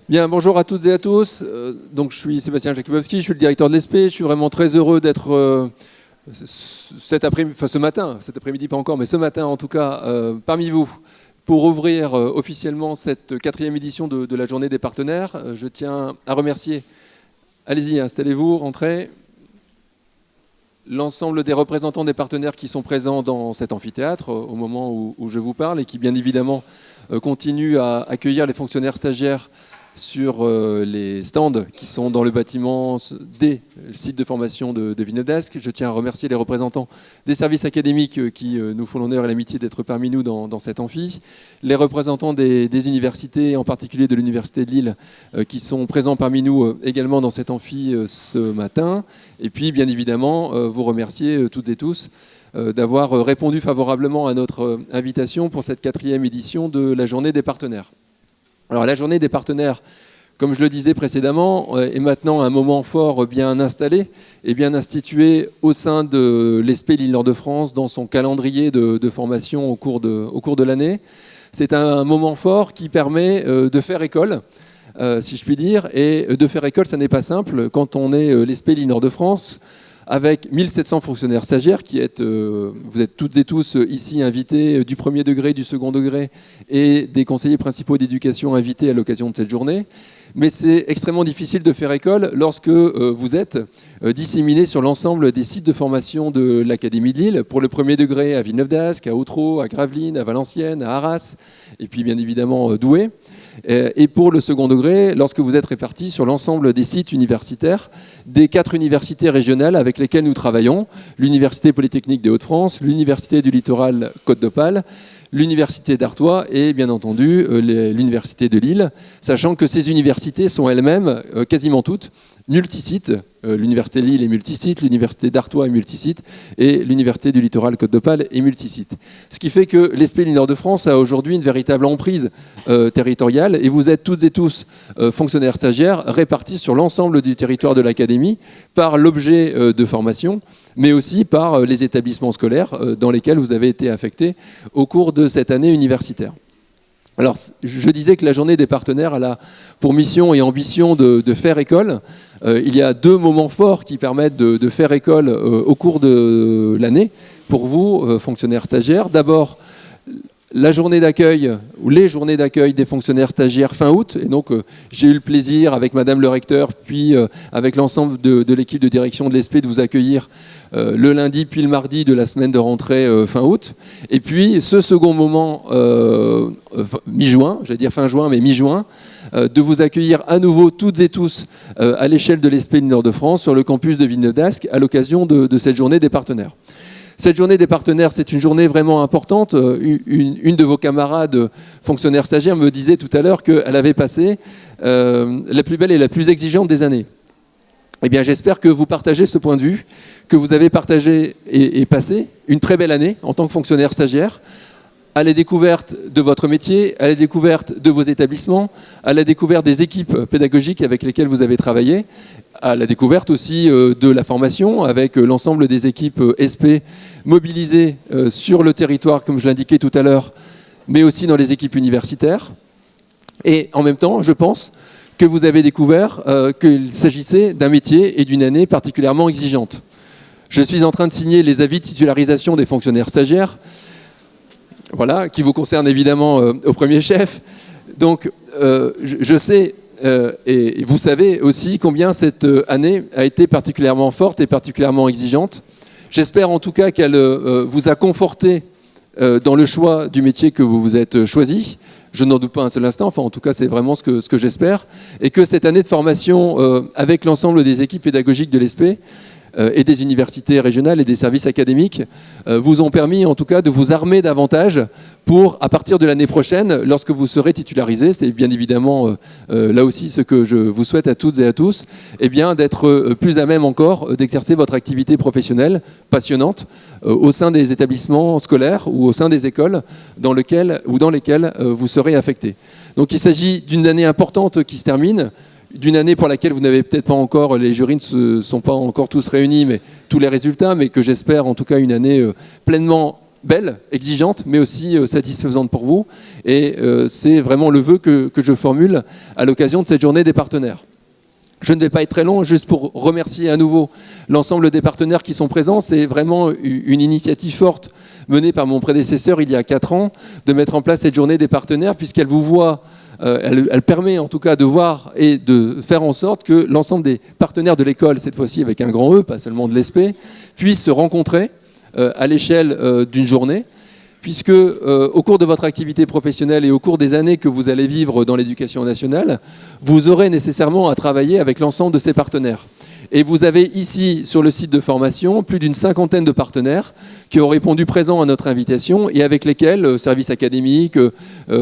Bien, bonjour à toutes et à tous. Donc, je suis Sébastien Jakubowski, je suis le directeur de l'ESP. Je suis vraiment très heureux d'être ce matin, cet après-midi pas encore, mais ce matin en tout cas, parmi vous, pour ouvrir officiellement cette 4e édition de la Journée des partenaires. Je tiens à remercier, allez-y, installez-vous, rentrez, l'ensemble des représentants des partenaires qui sont présents dans cet amphithéâtre au moment où je vous parle et qui bien évidemment continuent à accueillir les fonctionnaires stagiaires sur les stands qui sont dans le bâtiment des sites de formation de Villeneuve-d'Ascq. Je tiens à remercier les représentants des services académiques qui nous font l'honneur et l'amitié d'être parmi nous dans cet amphi, les représentants des universités, en particulier de l'Université de Lille, qui sont présents parmi nous également dans cet amphi ce matin, et puis bien évidemment vous remercier toutes et tous d'avoir répondu favorablement à notre invitation pour cette 4e édition de la Journée des partenaires. Alors la Journée des partenaires, comme je le disais précédemment, est maintenant un moment fort bien installé et bien institué au sein de l'ESP Lille-Nord-de-France dans son calendrier de formation au cours de l'année. C'est un moment fort qui permet de faire école, si je puis dire, et de faire école, ça n'est pas simple quand on est l'ESP Lille-Nord-de-France, avec 1700 fonctionnaires stagiaires vous êtes toutes et tous ici invités du premier degré, du second degré et des conseillers principaux d'éducation invités à l'occasion de cette journée. Mais c'est extrêmement difficile de faire école lorsque vous êtes disséminés sur l'ensemble des sites de formation de l'Académie de Lille, pour le premier degré à Villeneuve-d'Ascq, à Outreau, à Gravelines, à Valenciennes, à Arras, et puis bien évidemment Douai. Et pour le second degré, lorsque vous êtes répartis sur l'ensemble des sites universitaires, des 4 universités régionales avec lesquelles nous travaillons, l'Université Polytechnique des Hauts-de-France, l'Université du Littoral Côte d'Opale, l'Université d'Artois et bien entendu l'Université de Lille, sachant que ces universités sont elles-mêmes quasiment toutes multisites. L'Université de Lille est multisite, l'Université d'Artois est multisite et l'Université du Littoral Côte d'Opale est multisite. Ce qui fait que l'ESP Lille-Nord-de-France a aujourd'hui une véritable emprise territoriale et vous êtes toutes et tous fonctionnaires stagiaires répartis sur l'ensemble du territoire de l'Académie par l'objet de formation, mais aussi par les établissements scolaires dans lesquels vous avez été affectés au cours de cette année universitaire. Alors, je disais que la Journée des partenaires a pour mission et ambition de faire école. Il y a 2 moments forts qui permettent de faire école au cours de l'année pour vous, fonctionnaires stagiaires. D'abord, la journée d'accueil ou les journées d'accueil des fonctionnaires stagiaires fin août. Et donc, j'ai eu le plaisir avec Madame le recteur, puis avec l'ensemble de l'équipe de direction de l'ESP de vous accueillir le lundi puis le mardi de la semaine de rentrée fin août. Et puis, ce second moment, mi-juin, j'allais dire fin juin, mais mi-juin, de vous accueillir à nouveau toutes et tous à l'échelle de l'ESP Nord-de-France sur le campus de Villeneuve-d'Ascq à l'occasion de cette journée des partenaires. Cette journée des partenaires, c'est une journée vraiment importante. Une de vos camarades fonctionnaires stagiaires me disait tout à l'heure qu'elle avait passé la plus belle et la plus exigeante des années. Eh bien, j'espère que vous partagez ce point de vue, que vous avez partagé et passé une très belle année en tant que fonctionnaire stagiaire, à la découverte de votre métier, à la découverte de vos établissements, à la découverte des équipes pédagogiques avec lesquelles vous avez travaillé, à la découverte aussi de la formation avec l'ensemble des équipes SP mobilisées sur le territoire, comme je l'indiquais tout à l'heure, mais aussi dans les équipes universitaires. Et en même temps, je pense que vous avez découvert qu'il s'agissait d'un métier et d'une année particulièrement exigeante. Je suis en train de signer les avis de titularisation des fonctionnaires stagiaires, voilà, qui vous concernent évidemment au premier chef. Donc, je sais... et vous savez aussi combien cette année a été particulièrement forte et particulièrement exigeante. J'espère en tout cas qu'elle vous a conforté dans le choix du métier que vous vous êtes choisi. Je n'en doute pas un seul instant, enfin en tout cas c'est vraiment ce que j'espère. Et que cette année de formation avec l'ensemble des équipes pédagogiques de l'ESP et des universités régionales et des services académiques vous ont permis en tout cas de vous armer davantage pour, à partir de l'année prochaine, lorsque vous serez titularisé, c'est bien évidemment là aussi ce que je vous souhaite à toutes et à tous, eh bien d'être plus à même encore d'exercer votre activité professionnelle passionnante au sein des établissements scolaires ou au sein des écoles dans lesquelles vous serez affecté. Donc il s'agit d'une année importante qui se termine, d'une année pour laquelle vous n'avez peut-être pas encore, les jurys ne sont pas encore tous réunis, mais tous les résultats, mais que j'espère en tout cas une année pleinement belle, exigeante, mais aussi satisfaisante pour vous. Et c'est vraiment le vœu que je formule à l'occasion de cette journée des partenaires. Je ne vais pas être très long, juste pour remercier à nouveau l'ensemble des partenaires qui sont présents. C'est vraiment une initiative forte menée par mon prédécesseur il y a 4 ans de mettre en place cette journée des partenaires, puisqu'elle vous voit, elle permet en tout cas de voir et de faire en sorte que l'ensemble des partenaires de l'école, cette fois-ci avec un grand E, pas seulement de l'ESP, puissent se rencontrer à l'échelle d'une journée, puisque au cours de votre activité professionnelle et au cours des années que vous allez vivre dans l'éducation nationale, vous aurez nécessairement à travailler avec l'ensemble de ces partenaires. Et vous avez ici, sur le site de formation, plus d'une 50aine de partenaires qui ont répondu présents à notre invitation et avec lesquels, services académiques,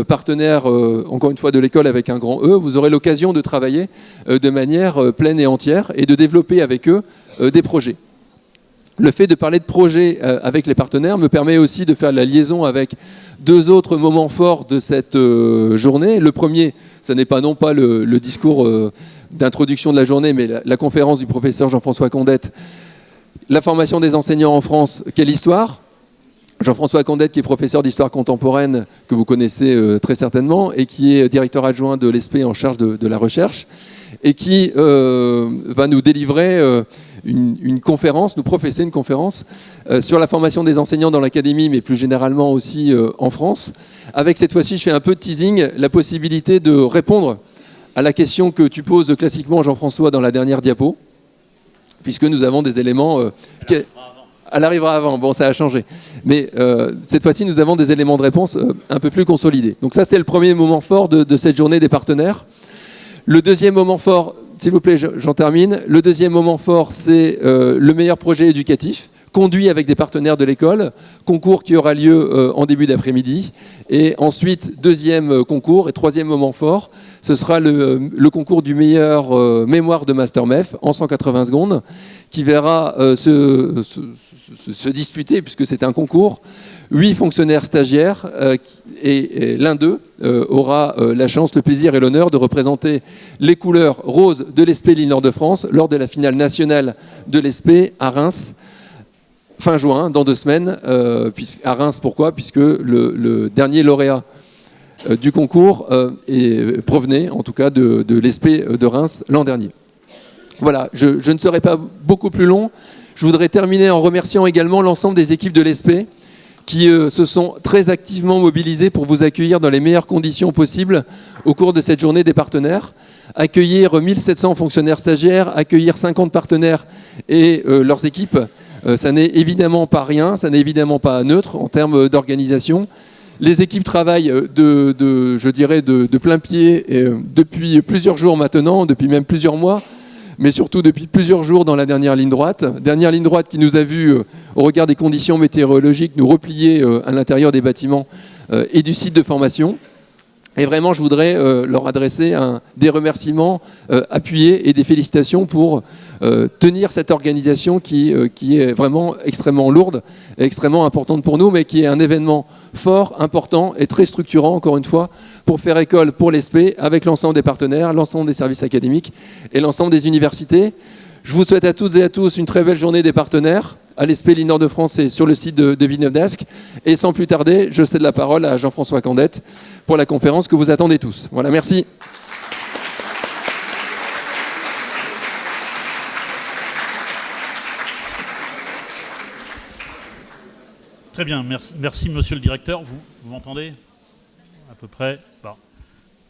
partenaires, encore une fois, de l'école avec un grand E, vous aurez l'occasion de travailler de manière pleine et entière et de développer avec eux des projets. Le fait de parler de projet avec les partenaires me permet aussi de faire la liaison avec 2 autres moments forts de cette journée. Le premier, ce n'est pas non pas le discours d'introduction de la journée, mais la conférence du professeur Jean-François Condette, la formation des enseignants en France, quelle histoire ? Jean-François Condette, qui est professeur d'histoire contemporaine, que vous connaissez très certainement, et qui est directeur adjoint de l'ESP en charge de la recherche, et qui va nous délivrer une conférence, nous professer une conférence sur la formation des enseignants dans l'académie, mais plus généralement aussi en France. Avec cette fois-ci, je fais un peu de teasing, la possibilité de répondre à la question que tu poses classiquement, Jean-François, dans la dernière diapo, puisque nous avons des éléments... Elle arrivera avant, bon ça a changé. Mais cette fois-ci, nous avons des éléments de réponse un peu plus consolidés. Donc ça, c'est le premier moment fort de cette journée des partenaires. Le deuxième moment fort, s'il vous plaît, j'en termine. Le deuxième moment fort, c'est le meilleur projet éducatif, conduit avec des partenaires de l'école, concours qui aura lieu en début d'après-midi. Et ensuite, deuxième concours et troisième moment fort, ce sera le concours du meilleur mémoire de Master MEF en 180 secondes, qui verra se disputer, puisque c'est un concours, 8 fonctionnaires stagiaires, et l'un d'eux aura la chance, le plaisir et l'honneur de représenter les couleurs roses de l'ESP Lille-Nord-de-France lors de la finale nationale de l'ESP à Reims, fin juin, dans 2 semaines. À Reims, pourquoi ? Puisque le dernier lauréat du concours provenait, en tout cas, de l'ESP de Reims l'an dernier. Voilà, je ne serai pas beaucoup plus long. Je voudrais terminer en remerciant également l'ensemble des équipes de l'ESP qui se sont très activement mobilisées pour vous accueillir dans les meilleures conditions possibles au cours de cette journée des partenaires. Accueillir 1700 fonctionnaires stagiaires, accueillir 50 partenaires et leurs équipes, ça n'est évidemment pas rien, ça n'est évidemment pas neutre en termes d'organisation. Les équipes travaillent de plein pied depuis plusieurs jours maintenant, depuis même plusieurs mois, mais surtout depuis plusieurs jours dans la dernière ligne droite. Dernière ligne droite qui nous a vu, au regard des conditions météorologiques, nous replier à l'intérieur des bâtiments et du site de formation. Et vraiment, je voudrais leur adresser des remerciements appuyés et des félicitations pour tenir cette organisation qui est vraiment extrêmement lourde et extrêmement importante pour nous, mais qui est un événement fort, important et très structurant, encore une fois, pour faire école pour l'ESP avec l'ensemble des partenaires, l'ensemble des services académiques et l'ensemble des universités. Je vous souhaite à toutes et à tous une très belle journée des partenaires à l'ESP Lille-Nord-de-France et sur le site de Villeneuve-d'Ascq. Et sans plus tarder, je cède la parole à Jean-François Condette pour la conférence que vous attendez tous. Voilà, merci. Très bien, merci monsieur le directeur. Vous m'entendez à peu près? Bon.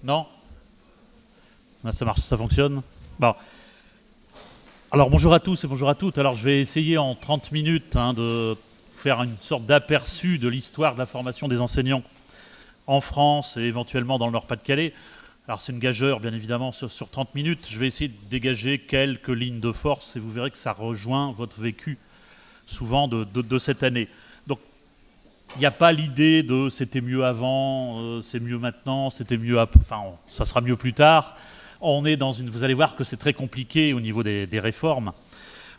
Non? Là, ça marche, ça fonctionne? Bon. Alors bonjour à tous et bonjour à toutes. Alors je vais essayer en 30 minutes de faire une sorte d'aperçu de l'histoire de la formation des enseignants en France et éventuellement dans le Nord-Pas-de-Calais. Alors c'est une gageure bien évidemment sur 30 minutes. Je vais essayer de dégager quelques lignes de force et vous verrez que ça rejoint votre vécu souvent de cette année. Donc il n'y a pas l'idée de c'était mieux avant, c'est mieux maintenant, c'était mieux après, enfin ça sera mieux plus tard. On est dans vous allez voir que c'est très compliqué au niveau des réformes.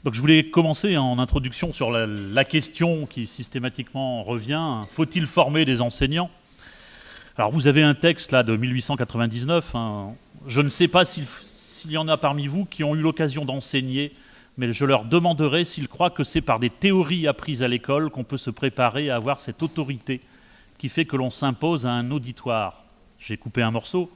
Donc je voulais commencer en introduction sur la question qui systématiquement revient. Faut-il former des enseignants? Alors vous avez un texte là de 1899. Je ne sais pas s'il y en a parmi vous qui ont eu l'occasion d'enseigner mais je leur demanderai s'ils croient que c'est par des théories apprises à l'école qu'on peut se préparer à avoir cette autorité qui fait que l'on s'impose à un auditoire. J'ai coupé un morceau.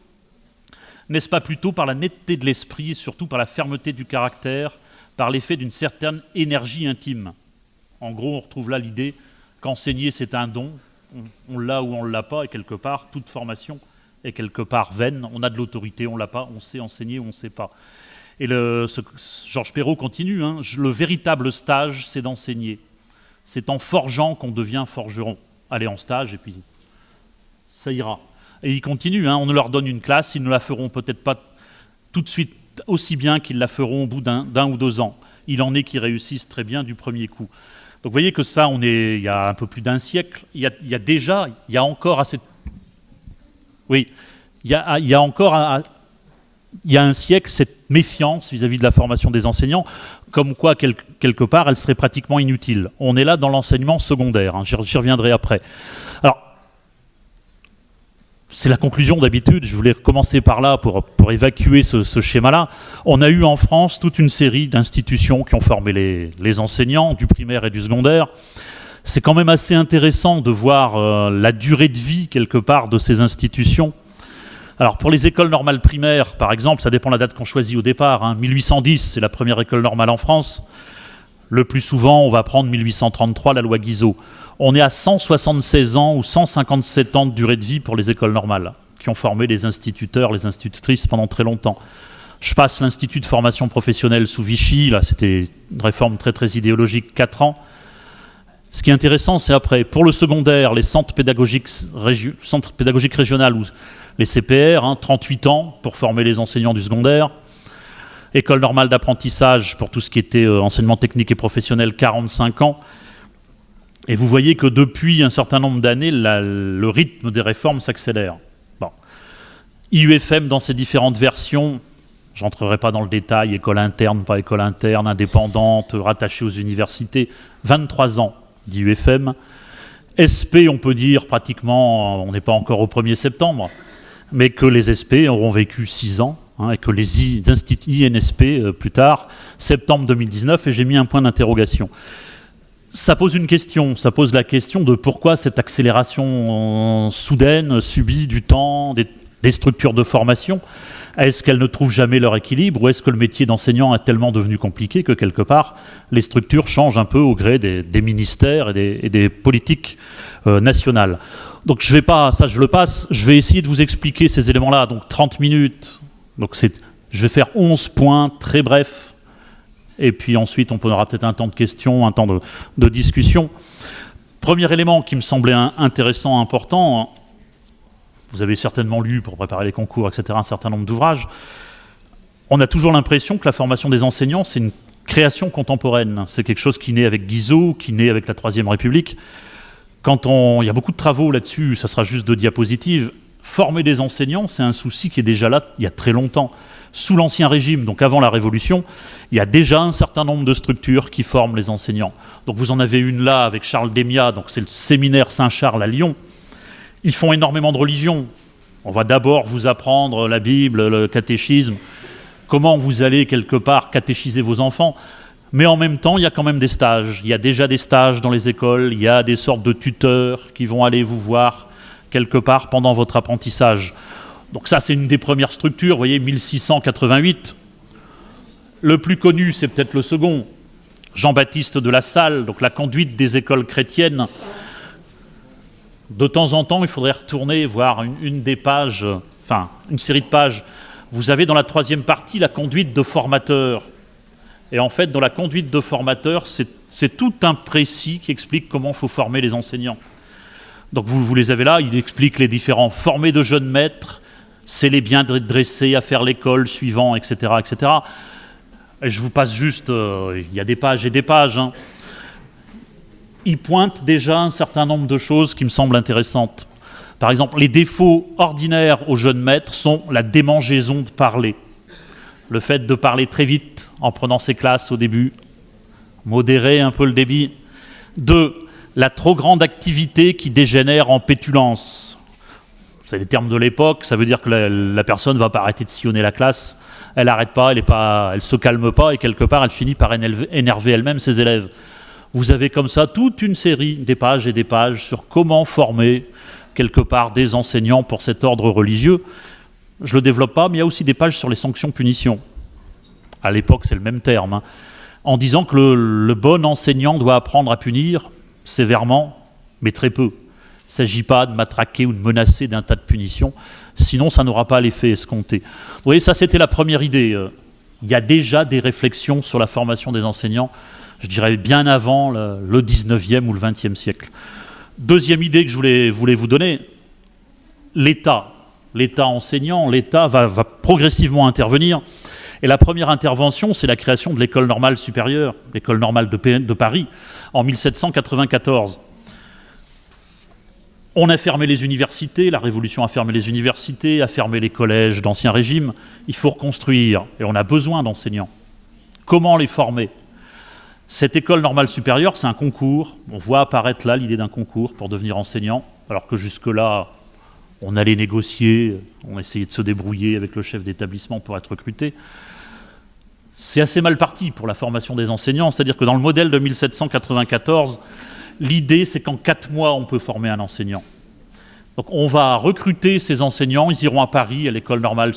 N'est-ce pas plutôt par la netteté de l'esprit et surtout par la fermeté du caractère, par l'effet d'une certaine énergie intime? En gros, on retrouve là l'idée qu'enseigner, c'est un don. On l'a ou on ne l'a pas, et quelque part, toute formation est quelque part vaine. On a de l'autorité, on ne l'a pas, on sait enseigner ou on ne sait pas. Et Georges Perrault continue, hein, le véritable stage, c'est d'enseigner. C'est en forgeant qu'on devient forgeron. Allez en stage et puis ça ira. Et il continue, hein, on leur donne une classe, ils ne la feront peut-être pas tout de suite aussi bien qu'ils la feront au bout d'un ou 2 ans. Il en est qui réussissent très bien du premier coup. Donc vous voyez que ça, il y a un peu plus d'un siècle, il y a encore un siècle cette méfiance vis-à-vis de la formation des enseignants, comme quoi quelque part elle serait pratiquement inutile. On est là dans l'enseignement secondaire, hein, j'y reviendrai après. Alors, c'est la conclusion d'habitude, je voulais commencer par là pour évacuer ce schéma-là. On a eu en France toute une série d'institutions qui ont formé les enseignants du primaire et du secondaire. C'est quand même assez intéressant de voir la durée de vie, quelque part, de ces institutions. Alors pour les écoles normales primaires, par exemple, ça dépend de la date qu'on choisit au départ. Hein. 1810, c'est la première école normale en France. Le plus souvent, on va prendre 1833, la loi Guizot. On est à 176 ans ou 157 ans de durée de vie pour les écoles normales, qui ont formé les instituteurs, les institutrices pendant très longtemps. Je passe l'Institut de formation professionnelle sous Vichy, là c'était une réforme très très idéologique, 4 ans. Ce qui est intéressant, c'est après, pour le secondaire, les centres pédagogiques régionaux, ou les CPR, 38 ans pour former les enseignants du secondaire. École normale d'apprentissage pour tout ce qui était enseignement technique et professionnel, 45 ans. Et vous voyez que depuis un certain nombre d'années, le rythme des réformes s'accélère. Bon. IUFM dans ses différentes versions, je n'entrerai pas dans le détail, école interne, pas école interne, indépendante, rattachée aux universités, 23 ans d'IUFM. SP, on peut dire pratiquement, on n'est pas encore au 1er septembre, mais que les SP auront vécu 6 ans, hein, et que les instituts INSP plus tard, septembre 2019, et j'ai mis un point d'interrogation. Ça pose une question, ça pose la question de pourquoi cette accélération soudaine subit du temps, des structures de formation. Est-ce qu'elles ne trouvent jamais leur équilibre ou est-ce que le métier d'enseignant est tellement devenu compliqué que quelque part les structures changent un peu au gré des ministères et des politiques nationales. Donc je le passe, je vais essayer de vous expliquer ces éléments-là, donc 30 minutes, donc je vais faire 11 points très brefs. Et puis ensuite, on aura peut-être un temps de questions, un temps de discussion. Premier élément qui me semblait intéressant, important, vous avez certainement lu, pour préparer les concours, etc., un certain nombre d'ouvrages. On a toujours l'impression que la formation des enseignants, c'est une création contemporaine. C'est quelque chose qui naît avec Guizot, qui naît avec la Troisième République. Il y a beaucoup de travaux là-dessus, ça sera juste 2 diapositives. Former des enseignants, c'est un souci qui est déjà là il y a très longtemps. Sous l'Ancien Régime, donc avant la Révolution, il y a déjà un certain nombre de structures qui forment les enseignants. Donc vous en avez une là avec Charles Démiat, donc c'est le séminaire Saint-Charles à Lyon. Ils font énormément de religion. On va d'abord vous apprendre la Bible, le catéchisme, comment vous allez quelque part catéchiser vos enfants. Mais en même temps, il y a quand même des stages. Il y a déjà des stages dans les écoles, il y a des sortes de tuteurs qui vont aller vous voir quelque part pendant votre apprentissage. Donc ça, c'est une des premières structures, vous voyez, 1688. Le plus connu, c'est peut-être le second, Jean-Baptiste de La Salle, donc la conduite des écoles chrétiennes. De temps en temps, il faudrait retourner voir une des pages, enfin, une série de pages. Vous avez dans la 3e partie la conduite de formateurs. Et en fait, dans la conduite de formateurs, c'est tout un précis qui explique comment il faut former les enseignants. Donc vous les avez là, il explique les différents formés de jeunes maîtres, c'est les bien dressés à faire l'école suivant, etc., etc. Et je vous passe juste, il y a des pages et des pages. Hein. Il pointe déjà un certain nombre de choses qui me semblent intéressantes. Par exemple, les défauts ordinaires aux jeunes maîtres sont la démangeaison de parler. Le fait de parler très vite en prenant ses classes au début, modérer un peu le débit. 2, la trop grande activité qui dégénère en pétulance. C'est les termes de l'époque, ça veut dire que la personne ne va pas arrêter de sillonner la classe, elle n'arrête pas, elle se calme pas, et quelque part, elle finit par énerver elle-même ses élèves. Vous avez comme ça toute une série, des pages et des pages, sur comment former, quelque part, des enseignants pour cet ordre religieux. Je ne le développe pas, mais il y a aussi des pages sur les sanctions-punitions. À l'époque, c'est le même terme, hein, en disant que le bon enseignant doit apprendre à punir sévèrement, mais très peu. Il ne s'agit pas de matraquer ou de menacer d'un tas de punitions, sinon ça n'aura pas l'effet escompté. Vous voyez, ça c'était la première idée. Il y a déjà des réflexions sur la formation des enseignants, je dirais bien avant le 19e ou le 20e siècle. Deuxième idée que je voulais vous donner, l'État enseignant, l'État va progressivement intervenir. Et la première intervention, c'est la création de l'école normale supérieure, l'école normale de Paris, en 1794. On a fermé les universités, la Révolution a fermé les universités, a fermé les collèges d'Ancien Régime. Il faut reconstruire, et on a besoin d'enseignants. Comment les former ? Cette école normale supérieure, c'est un concours. On voit apparaître là l'idée d'un concours pour devenir enseignant, alors que jusque-là, on allait négocier, on essayait de se débrouiller avec le chef d'établissement pour être recruté. C'est assez mal parti pour la formation des enseignants, c'est-à-dire que dans le modèle de 1794, l'idée, c'est qu'en 4 mois, on peut former un enseignant. Donc on va recruter ces enseignants, ils iront à Paris, à l'école normale,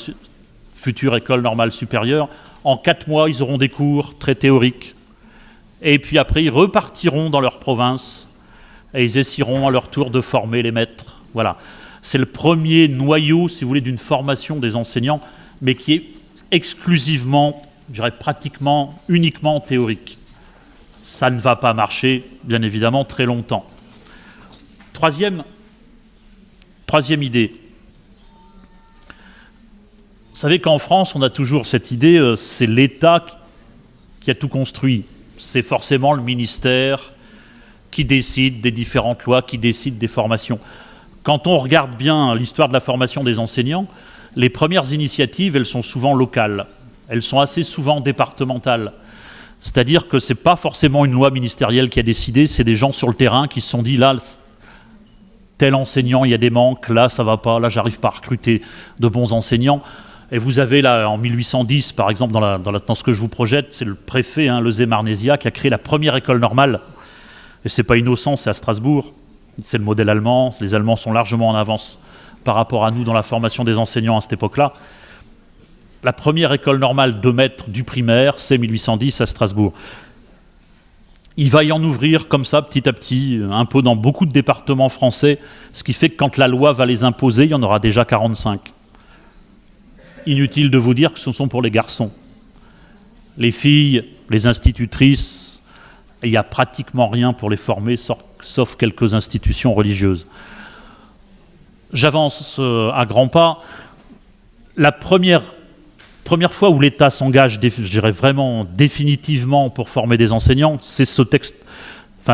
future école normale supérieure. En 4 mois, ils auront des cours très théoriques. Et puis après, ils repartiront dans leur province et ils essaieront à leur tour de former les maîtres. Voilà. C'est le premier noyau, si vous voulez, d'une formation des enseignants, mais qui est exclusivement, je dirais pratiquement, uniquement théorique. Ça ne va pas marcher, bien évidemment, très longtemps. Troisième idée. Vous savez qu'en France, on a toujours cette idée, c'est l'État qui a tout construit. C'est forcément le ministère qui décide des différentes lois, qui décide des formations. Quand on regarde bien l'histoire de la formation des enseignants, les premières initiatives, elles sont souvent locales. Elles sont assez souvent départementales. C'est-à-dire que ce n'est pas forcément une loi ministérielle qui a décidé, c'est des gens sur le terrain qui se sont dit, là, tel enseignant, il y a des manques, là, ça ne va pas, là, j'arrive pas à recruter de bons enseignants. Et vous avez là, en 1810, par exemple, dans ce que je vous projette, c'est le préfet, Lezé Marnésia, qui a créé la première école normale. Et ce n'est pas innocent, c'est à Strasbourg. C'est le modèle allemand. Les Allemands sont largement en avance par rapport à nous dans la formation des enseignants à cette époque-là. La première école normale de maître du primaire, c'est 1810 à Strasbourg. Il va y en ouvrir comme ça, petit à petit, un peu dans beaucoup de départements français, ce qui fait que quand la loi va les imposer, il y en aura déjà 45. Inutile de vous dire que ce sont pour les garçons. Les filles, les institutrices, il n'y a pratiquement rien pour les former, sauf quelques institutions religieuses. J'avance à grands pas. La première fois où l'État s'engage, je dirais vraiment définitivement pour former des enseignants, c'est ce texte,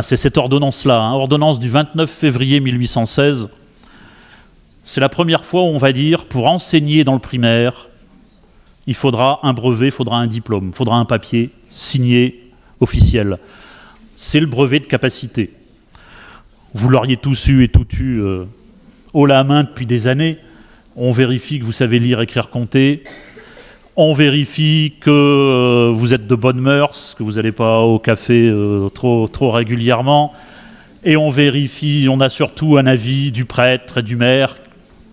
c'est cette ordonnance-là, ordonnance du 29 février 1816. C'est la première fois où on va dire, pour enseigner dans le primaire, il faudra un brevet, il faudra un diplôme, il faudra un papier signé, officiel. C'est le brevet de capacité. Vous l'auriez tous eu et tout eu haut la main depuis des années. On vérifie que vous savez lire, écrire, compter. On vérifie que vous êtes de bonnes mœurs, que vous n'allez pas au café trop régulièrement. Et on vérifie, on a surtout un avis du prêtre et du maire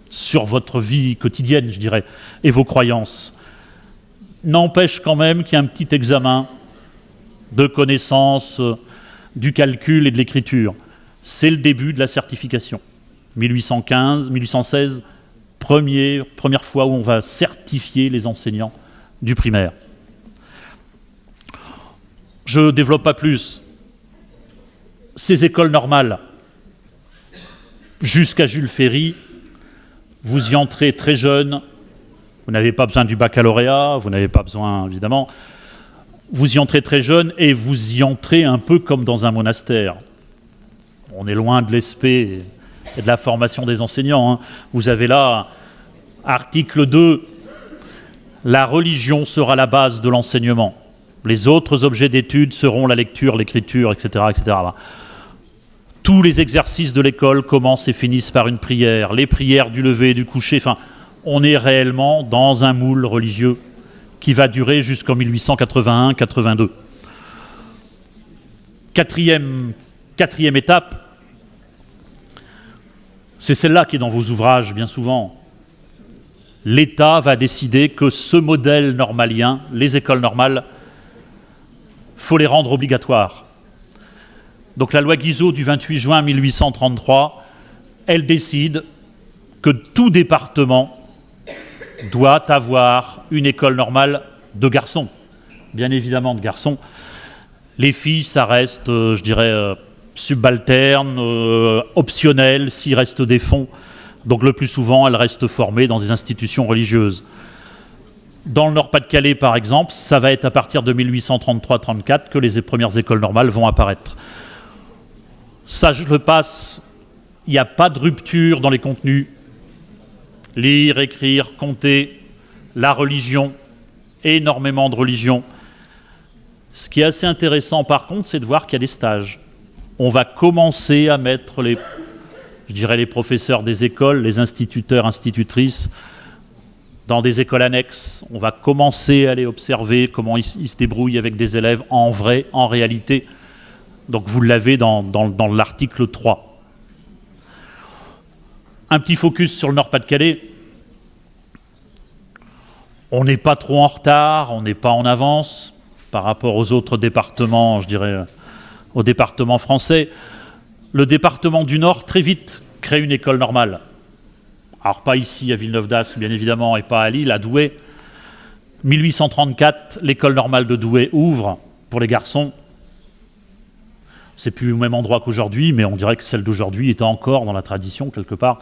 sur votre vie quotidienne, je dirais, et vos croyances. N'empêche quand même qu'il y a un petit examen de connaissance du calcul et de l'écriture. C'est le début de la certification. 1816, première fois où on va certifier les enseignants du primaire. Je ne développe pas plus. Ces écoles normales, jusqu'à Jules Ferry, vous y entrez très jeune, vous n'avez pas besoin du baccalauréat, vous n'avez pas besoin, évidemment, vous y entrez très jeune et vous y entrez un peu comme dans un monastère. On est loin de l'ESP et de la formation des enseignants. Vous avez là, article 2, la religion sera la base de l'enseignement. Les autres objets d'étude seront la lecture, l'écriture, etc., etc. Tous les exercices de l'école commencent et finissent par une prière. Les prières du lever et du coucher. On est réellement dans un moule religieux qui va durer jusqu'en 1881-82. Quatrième étape, c'est celle-là qui est dans vos ouvrages bien souvent. L'État va décider que ce modèle normalien, les écoles normales, faut les rendre obligatoires. Donc la loi Guizot du 28 juin 1833, elle décide que tout département doit avoir une école normale de garçons. Bien évidemment de garçons. Les filles, ça reste, je dirais, subalterne, optionnel, s'il reste des fonds. Donc le plus souvent, elles restent formées dans des institutions religieuses. Dans le Nord-Pas-de-Calais, par exemple, ça va être à partir de 1833-34 que les premières écoles normales vont apparaître. Ça, je le passe, il n'y a pas de rupture dans les contenus. Lire, écrire, compter, la religion, énormément de religion. Ce qui est assez intéressant, par contre, c'est de voir qu'il y a des stages. On va commencer à mettre les professeurs des écoles, les instituteurs, institutrices, dans des écoles annexes. On va commencer à les observer, comment ils se débrouillent avec des élèves en vrai, en réalité. Donc vous l'avez dans l'article 3. Un petit focus sur le Nord-Pas-de-Calais. On n'est pas trop en retard, on n'est pas en avance par rapport aux autres départements, je dirais, aux départements français. Le département du Nord, très vite, crée une école normale. Alors pas ici à Villeneuve-d'Ascq, bien évidemment, et pas à Lille, à Douai. 1834, l'école normale de Douai ouvre pour les garçons. C'est plus au même endroit qu'aujourd'hui, mais on dirait que celle d'aujourd'hui était encore dans la tradition, quelque part,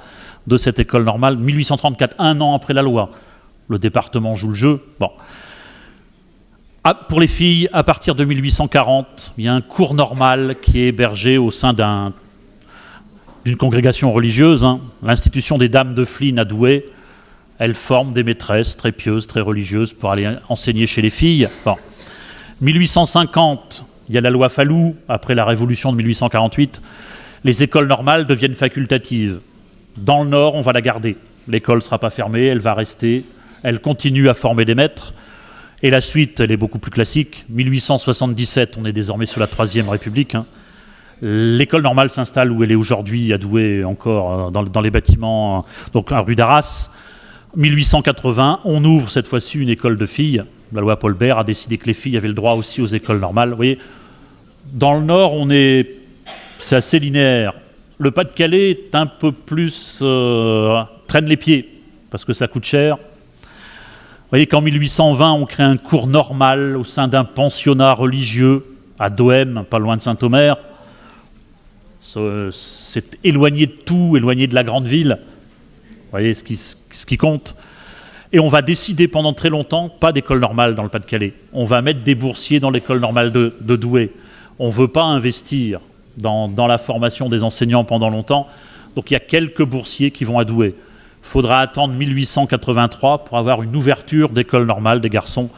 de cette école normale. 1834, un an après la loi. Le département joue le jeu. Bon. Pour les filles, à partir de 1840, il y a un cours normal qui est hébergé au sein d'une congrégation religieuse, l'institution des Dames de Flines à Douai. Elles forment des maîtresses très pieuses, très religieuses pour aller enseigner chez les filles. Bon. 1850, il y a la loi Fallou, après la révolution de 1848. Les écoles normales deviennent facultatives. Dans le Nord, on va la garder. L'école ne sera pas fermée, elle va rester. Elle continue à former des maîtres. Et la suite, elle est beaucoup plus classique. 1877, on est désormais sous la Troisième République. L'école normale s'installe où elle est aujourd'hui, à Douai, encore dans les bâtiments, donc à rue d'Arras. 1880, on ouvre cette fois-ci une école de filles. La loi Paul Bert a décidé que les filles avaient le droit aussi aux écoles normales. Vous voyez, dans le Nord, c'est assez linéaire. Le Pas-de-Calais est un peu plus traîne les pieds, parce que ça coûte cher. Vous voyez qu'en 1820, on crée un cours normal au sein d'un pensionnat religieux à Dohème, pas loin de Saint-Omer. C'est éloigné de tout, éloigné de la grande ville. Vous voyez ce qui compte. Et on va décider pendant très longtemps, pas d'école normale dans le Pas-de-Calais. On va mettre des boursiers dans l'école normale de Douai. On ne veut pas investir dans la formation des enseignants pendant longtemps. Donc il y a quelques boursiers qui vont à Douai. Il faudra attendre 1883 pour avoir une ouverture d'école normale des garçons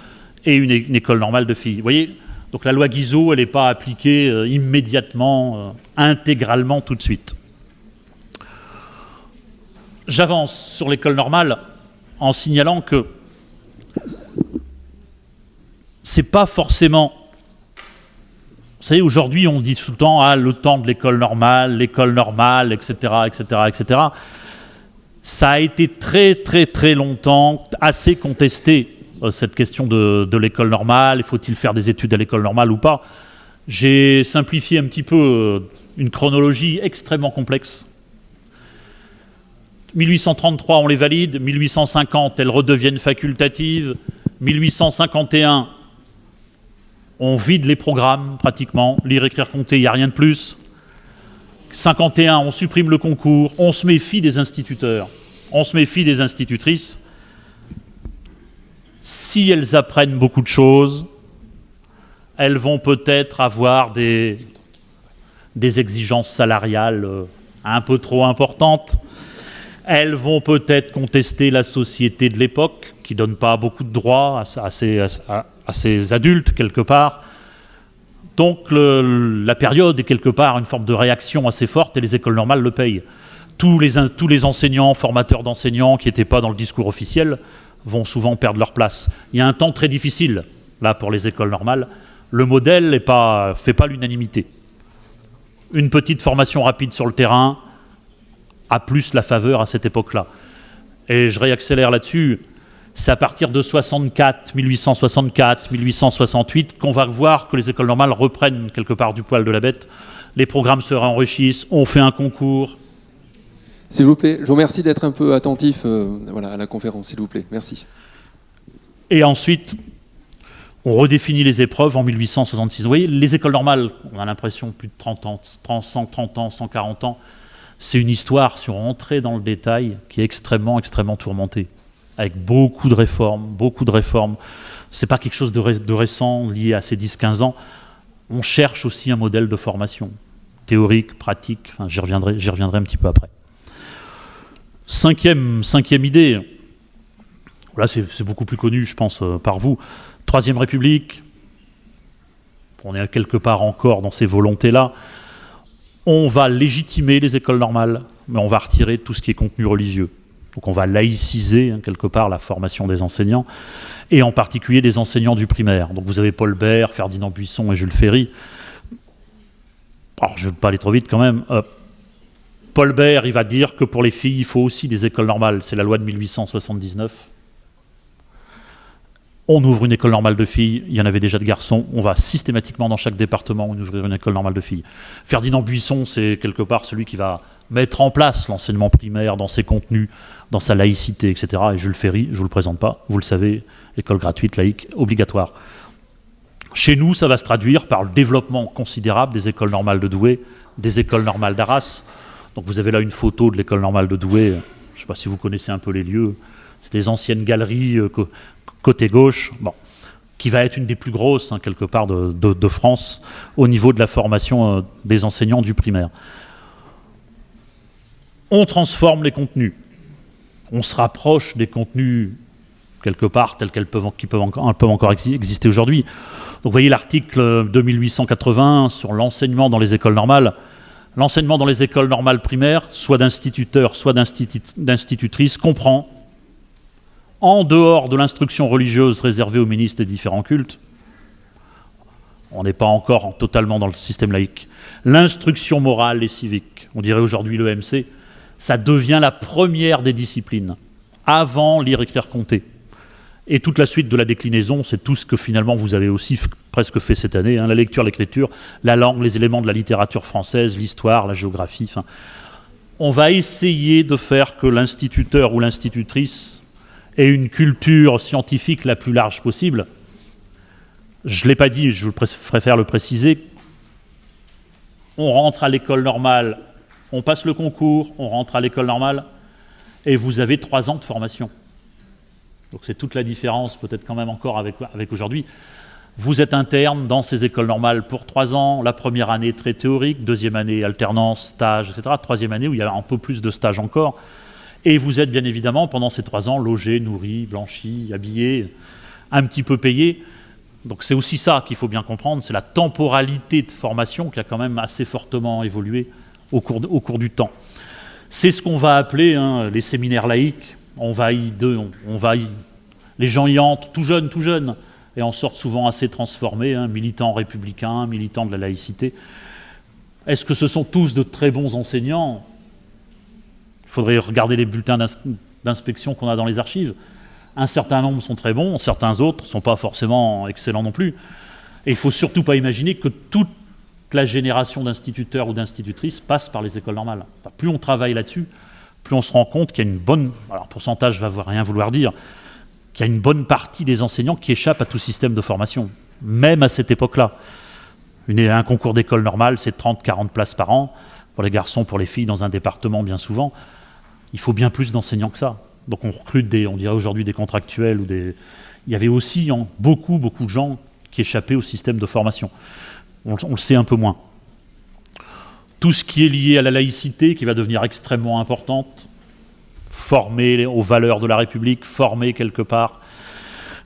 et une école normale de filles. Vous voyez, donc la loi Guizot, elle n'est pas appliquée immédiatement, intégralement tout de suite. J'avance sur l'école normale en signalant que c'est pas forcément... Vous savez, aujourd'hui, on dit tout le temps le temps de l'école normale, etc., etc., etc. Ça a été très, très, très longtemps assez contesté, cette question de l'école normale. Faut-il faire des études à l'école normale ou pas? J'ai simplifié un petit peu une chronologie extrêmement complexe. 1833, on les valide. 1850, elles redeviennent facultatives. 1851, on vide les programmes, pratiquement. Lire, écrire, compter, il n'y a rien de plus. 51, on supprime le concours. On se méfie des instituteurs. On se méfie des institutrices. Si elles apprennent beaucoup de choses, elles vont peut-être avoir des exigences salariales un peu trop importantes. Elles vont peut-être contester la société de l'époque, qui ne donne pas beaucoup de droits à ces adultes, quelque part. Donc la période est quelque part une forme de réaction assez forte, et les écoles normales le payent. Tous les enseignants, formateurs d'enseignants qui n'étaient pas dans le discours officiel, vont souvent perdre leur place. Il y a un temps très difficile, là, pour les écoles normales. Le modèle ne fait pas l'unanimité. Une petite formation rapide sur le terrain a plus la faveur à cette époque-là. Et je réaccélère là-dessus. C'est à partir de 1864, 1868, qu'on va voir que les écoles normales reprennent quelque part du poil de la bête. Les programmes se réenrichissent, on fait un concours. S'il vous plaît, je vous remercie d'être un peu attentif à la conférence, s'il vous plaît. Merci. Et ensuite, on redéfinit les épreuves en 1866. Vous voyez, les écoles normales, on a l'impression plus de 30 ans, 130 ans, 140 ans. C'est une histoire, si on rentrait dans le détail, qui est extrêmement, extrêmement tourmentée. Avec beaucoup de réformes, beaucoup de réformes. C'est pas quelque chose de récent, lié à ces 10-15 ans. On cherche aussi un modèle de formation, théorique, pratique, enfin, j'y reviendrai un petit peu après. Cinquième idée, là c'est beaucoup plus connu, je pense, par vous. Troisième République, on est quelque part encore dans ces volontés-là. On va légitimer les écoles normales, mais on va retirer tout ce qui est contenu religieux. Donc on va laïciser, quelque part, la formation des enseignants, et en particulier des enseignants du primaire. Donc vous avez Paul Bert, Ferdinand Buisson et Jules Ferry. Alors je ne vais pas aller trop vite quand même. Paul Bert, il va dire que pour les filles, il faut aussi des écoles normales. C'est la loi de 1879. On ouvre une école normale de filles, il y en avait déjà de garçons, on va systématiquement dans chaque département ouvrir une école normale de filles. Ferdinand Buisson, c'est quelque part celui qui va mettre en place l'enseignement primaire dans ses contenus, dans sa laïcité, etc. Et Jules Ferry, je ne vous le présente pas, vous le savez, école gratuite, laïque, obligatoire. Chez nous, ça va se traduire par le développement considérable des écoles normales de Douai, des écoles normales d'Arras. Donc vous avez là une photo de l'école normale de Douai, je ne sais pas si vous connaissez un peu les lieux, c'est des anciennes galeries côté gauche, qui va être une des plus grosses, quelque part, de France, au niveau de la formation des enseignants du primaire. On transforme les contenus. On se rapproche des contenus, quelque part, tels qu'ils peuvent encore exister aujourd'hui. Donc vous voyez l'article de 1880 sur l'enseignement dans les écoles normales. L'enseignement dans les écoles normales primaires, soit d'instituteurs, soit d'institutrices, comprend, en dehors de l'instruction religieuse réservée aux ministres des différents cultes, on n'est pas encore totalement dans le système laïque, l'instruction morale et civique, on dirait aujourd'hui l'EMC, ça devient la première des disciplines, avant lire, écrire, compter. Et toute la suite de la déclinaison, c'est tout ce que finalement vous avez aussi presque fait cette année, la lecture, l'écriture, la langue, les éléments de la littérature française, l'histoire, la géographie. On va essayer de faire que l'instituteur ou l'institutrice ait une culture scientifique la plus large possible. Je ne l'ai pas dit, je préfère le préciser. On rentre à l'école normale, on passe le concours, on rentre à l'école normale, et vous avez 3 ans de formation. Donc c'est toute la différence, peut-être quand même encore avec aujourd'hui. Vous êtes interne dans ces écoles normales pour 3 ans, la première année très théorique, deuxième année alternance, stage, etc. Troisième année où il y a un peu plus de stages encore. Et vous êtes bien évidemment, pendant ces 3 ans, logé, nourri, blanchi, habillé, un petit peu payé. Donc c'est aussi ça qu'il faut bien comprendre, c'est la temporalité de formation qui a quand même assez fortement évolué au cours du temps. C'est ce qu'on va appeler les séminaires laïques. Les gens y entrent tout jeunes, et en sortent souvent assez transformés, militants républicains, militants de la laïcité. Est-ce que ce sont tous de très bons enseignants ? Il faudrait regarder les bulletins d'inspection qu'on a dans les archives. Un certain nombre sont très bons, certains autres ne sont pas forcément excellents non plus. Et il ne faut surtout pas imaginer que toute la génération d'instituteurs ou d'institutrices passe par les écoles normales. Enfin, plus on travaille là-dessus, plus on se rend compte qu'il y a une bonne... Alors, pourcentage ne va rien vouloir dire, qu'il y a une bonne partie des enseignants qui échappent à tout système de formation, même à cette époque-là. Un concours d'école normale, c'est 30-40 places par an, pour les garçons, pour les filles, dans un département bien souvent. Il faut bien plus d'enseignants que ça. Donc on recrute on dirait aujourd'hui des contractuels ou des... Il y avait aussi beaucoup de gens qui échappaient au système de formation. On le sait un peu moins. Tout ce qui est lié à la laïcité, qui va devenir extrêmement importante, former aux valeurs de la République, former quelque part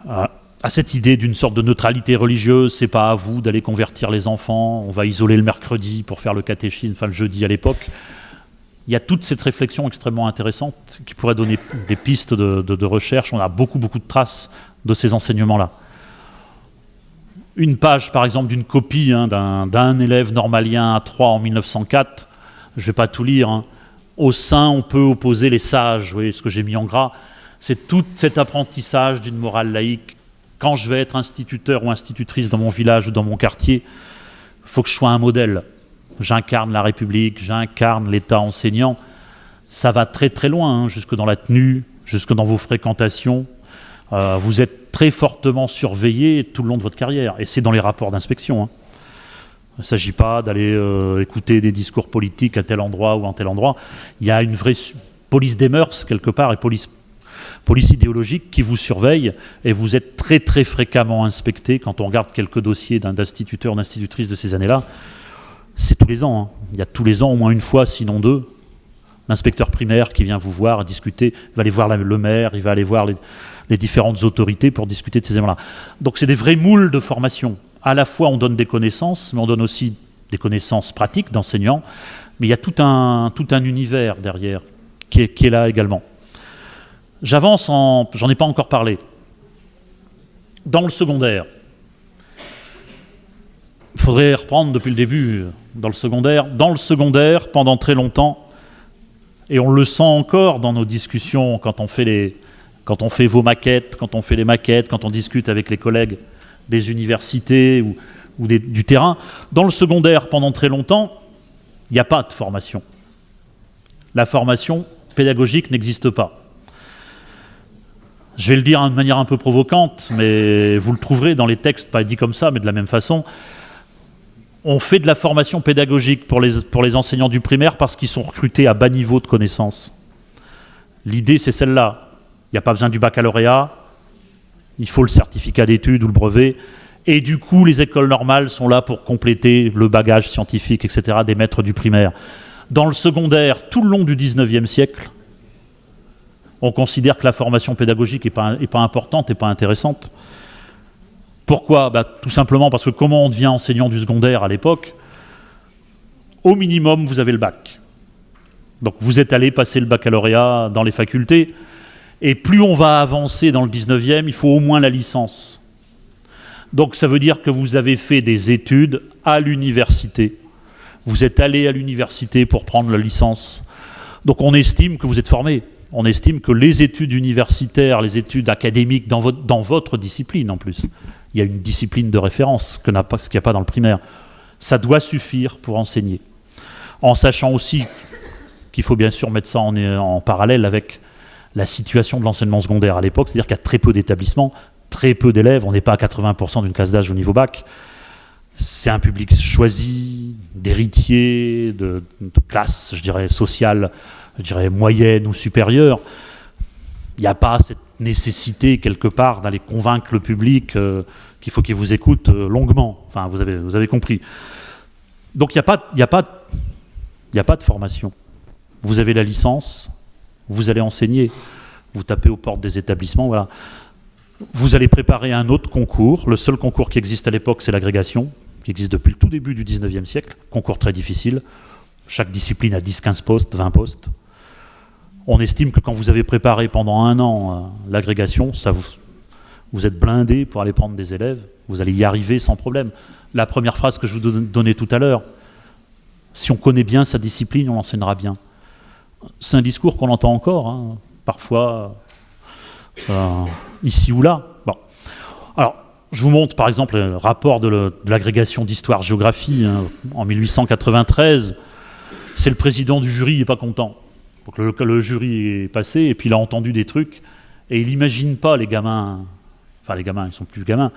à cette idée d'une sorte de neutralité religieuse, c'est pas à vous d'aller convertir les enfants, on va isoler le mercredi pour faire le catéchisme, enfin le jeudi à l'époque. Il y a toute cette réflexion extrêmement intéressante qui pourrait donner des pistes de recherche. On a beaucoup de traces de ces enseignements-là. Une page, par exemple, d'une copie d'un élève normalien à 3 en 1904, je ne vais pas tout lire. Hein. Au sein, on peut opposer les sages, vous voyez ce que j'ai mis en gras. C'est tout cet apprentissage d'une morale laïque. Quand je vais être instituteur ou institutrice dans mon village ou dans mon quartier, il faut que je sois un modèle. J'incarne la République, j'incarne l'État enseignant. Ça va très très loin, hein, jusque dans la tenue, jusque dans vos fréquentations. Vous êtes très fortement surveillé tout le long de votre carrière. Et c'est dans les rapports d'inspection. Hein. Il ne s'agit pas d'aller écouter des discours politiques à tel endroit ou en tel endroit. Il y a une vraie police des mœurs, quelque part, et police idéologique qui vous surveille, et vous êtes très très fréquemment inspecté. Quand on regarde quelques dossiers d'instituteurs, d'institutrices de ces années-là, c'est tous les ans. Hein. Il y a tous les ans, au moins une fois, sinon deux, l'inspecteur primaire qui vient vous voir, discuter, il va aller voir le maire, il va aller voir les différentes autorités pour discuter de ces éléments-là. Donc c'est des vrais moules de formation. À la fois, on donne des connaissances, mais on donne aussi des connaissances pratiques d'enseignants, mais il y a tout un univers derrière qui est là également. J'avance j'en ai pas encore parlé. Dans le secondaire, il faudrait reprendre depuis le début. Dans le secondaire, pendant très longtemps, et on le sent encore dans nos discussions quand on fait vos maquettes, quand on fait les maquettes, quand on discute avec les collègues des universités ou du terrain. Dans le secondaire, pendant très longtemps, il n'y a pas de formation. La formation pédagogique n'existe pas. Je vais le dire de manière un peu provocante, mais vous le trouverez dans les textes, pas dit comme ça, mais de la même façon. On fait de la formation pédagogique pour les enseignants du primaire parce qu'ils sont recrutés à bas niveau de connaissances. L'idée, c'est celle-là. Il n'y a pas besoin du baccalauréat, il faut le certificat d'études ou le brevet, et du coup, les écoles normales sont là pour compléter le bagage scientifique, etc., des maîtres du primaire. Dans le secondaire, tout le long du 19e siècle, on considère que la formation pédagogique n'est pas importante et pas intéressante. Pourquoi ? Tout simplement parce que comment on devient enseignant du secondaire à l'époque ? Au minimum, vous avez le bac. Donc vous êtes allé passer le baccalauréat dans les facultés, et plus on va avancer dans le 19e, il faut au moins la licence. Donc ça veut dire que vous avez fait des études à l'université. Vous êtes allé à l'université pour prendre la licence. Donc on estime que vous êtes formé. On estime que les études universitaires, les études académiques dans votre discipline en plus, il y a une discipline de référence qu'il n'y a pas dans le primaire, ça doit suffire pour enseigner. En sachant aussi qu'il faut bien sûr mettre ça en parallèle avec la situation de l'enseignement secondaire à l'époque, c'est-à-dire qu'il y a très peu d'établissements, très peu d'élèves, on n'est pas à 80% d'une classe d'âge au niveau bac. C'est un public choisi, d'héritiers, de classes, je dirais, sociales, je dirais moyenne ou supérieure. Il n'y a pas cette nécessité quelque part d'aller convaincre le public qu'il faut qu'il vous écoute longuement. Enfin, vous avez compris. Donc il n'y a pas de formation. Vous avez la licence, vous allez enseigner, vous tapez aux portes des établissements, voilà. Vous allez préparer un autre concours. Le seul concours qui existe à l'époque, c'est l'agrégation, qui existe depuis le tout début du 19e siècle. Concours très difficile. Chaque discipline a 10-15 postes, 20 postes. On estime que quand vous avez préparé pendant 1 an l'agrégation, vous êtes blindé pour aller prendre des élèves, vous allez y arriver sans problème. La première phrase que je vous donnais tout à l'heure, si on connaît bien sa discipline, on l'enseignera bien. C'est un discours qu'on entend encore, hein, parfois, ici ou là. Bon. Alors, je vous montre par exemple le rapport de l'agrégation d'histoire-géographie en 1893. C'est le président du jury, il n'est pas content. Donc le jury est passé et puis il a entendu des trucs et il n'imagine pas les gamins, enfin les gamins, ils sont plus gamins,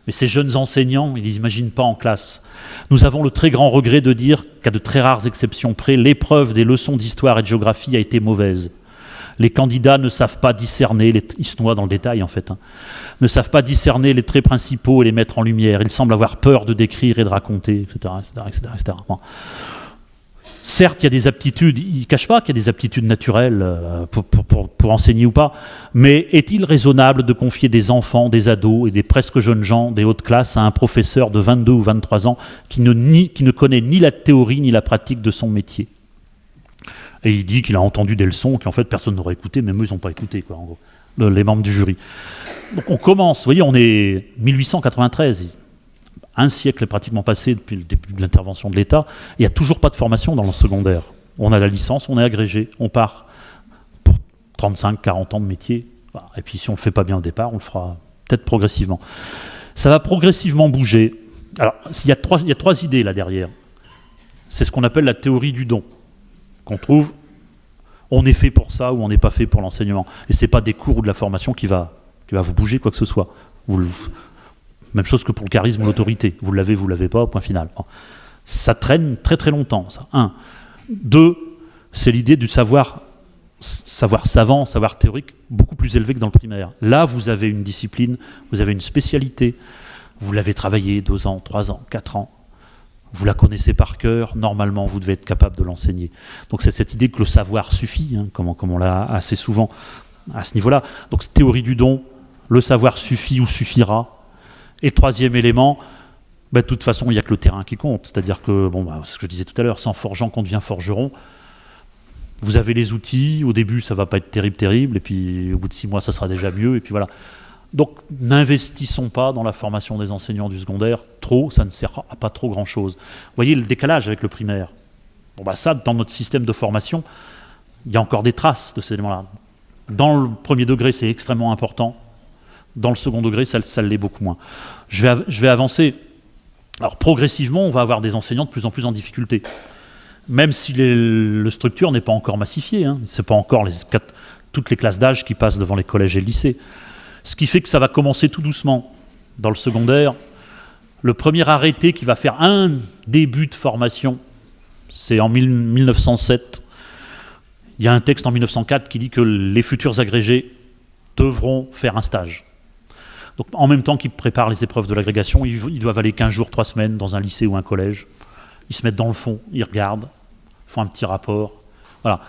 mais ces jeunes enseignants, ils ne les imaginent pas en classe. Nous avons le très grand regret de dire qu'à de très rares exceptions près, l'épreuve des leçons d'histoire et de géographie a été mauvaise. Les candidats ne savent pas discerner, ils se noient dans le détail en fait, ne savent pas discerner les traits principaux et les mettre en lumière. Ils semblent avoir peur de décrire et de raconter, etc. etc. Bon. Certes, il y a des aptitudes, il ne cache pas qu'il y a des aptitudes naturelles pour enseigner ou pas, mais est-il raisonnable de confier des enfants, des ados et des presque jeunes gens des hautes classes à un professeur de 22 ou 23 ans qui ne connaît ni la théorie ni la pratique de son métier ? Et il dit qu'il a entendu des leçons qu'en fait personne n'aurait écouté, même eux ils n'ont pas écouté, quoi, en gros, les membres du jury. Donc on commence, vous voyez, on est 1893, un siècle est pratiquement passé depuis le début de l'intervention de l'État, il n'y a toujours pas de formation dans le secondaire. On a la licence, on est agrégé, on part pour 35, 40 ans de métier, et puis si on ne le fait pas bien au départ, on le fera peut-être progressivement. Ça va progressivement bouger. Alors, il y a trois idées là derrière. C'est ce qu'on appelle la théorie du don, qu'on trouve, on est fait pour ça ou on n'est pas fait pour l'enseignement. Et ce n'est pas des cours ou de la formation qui va vous bouger quoi que ce soit. Même chose que pour le charisme ou l'autorité. Vous l'avez pas, point final. Bon. Ça traîne très très longtemps, ça. 1. 2, c'est l'idée du savoir savant, savoir théorique, beaucoup plus élevé que dans le primaire. Là, vous avez une discipline, vous avez une spécialité, vous l'avez travaillée 2 ans, 3 ans, 4 ans, vous la connaissez par cœur, normalement, vous devez être capable de l'enseigner. Donc c'est cette idée que le savoir suffit, hein, comme on l'a assez souvent à ce niveau-là. Donc théorie du don, le savoir suffit ou suffira. Et 3e élément, de toute façon, il n'y a que le terrain qui compte. C'est-à-dire que, ce que je disais tout à l'heure, c'est en forgeant qu'on devient forgeron. Vous avez les outils, au début ça ne va pas être terrible, et puis au bout de 6 mois ça sera déjà mieux, et puis voilà. Donc n'investissons pas dans la formation des enseignants du secondaire, trop, ça ne sert à pas trop grand-chose. Vous voyez le décalage avec le primaire. Ça, dans notre système de formation, il y a encore des traces de ces éléments-là. Dans le premier degré, c'est extrêmement important. Dans le second degré, ça l'est beaucoup moins. Je vais avancer. Alors progressivement, on va avoir des enseignants de plus en plus en difficulté. Même si la structure n'est pas encore massifiée, hein. Ce n'est pas encore toutes les classes d'âge qui passent devant les collèges et le lycée. Ce qui fait que ça va commencer tout doucement. Dans le secondaire, le premier arrêté qui va faire un début de formation, c'est en 1907. Il y a un texte en 1904 qui dit que les futurs agrégés devront faire un stage. Donc, en même temps qu'ils préparent les épreuves de l'agrégation, ils doivent aller 15 jours, 3 semaines dans un lycée ou un collège. Ils se mettent dans le fond, ils regardent, font un petit rapport. Voilà.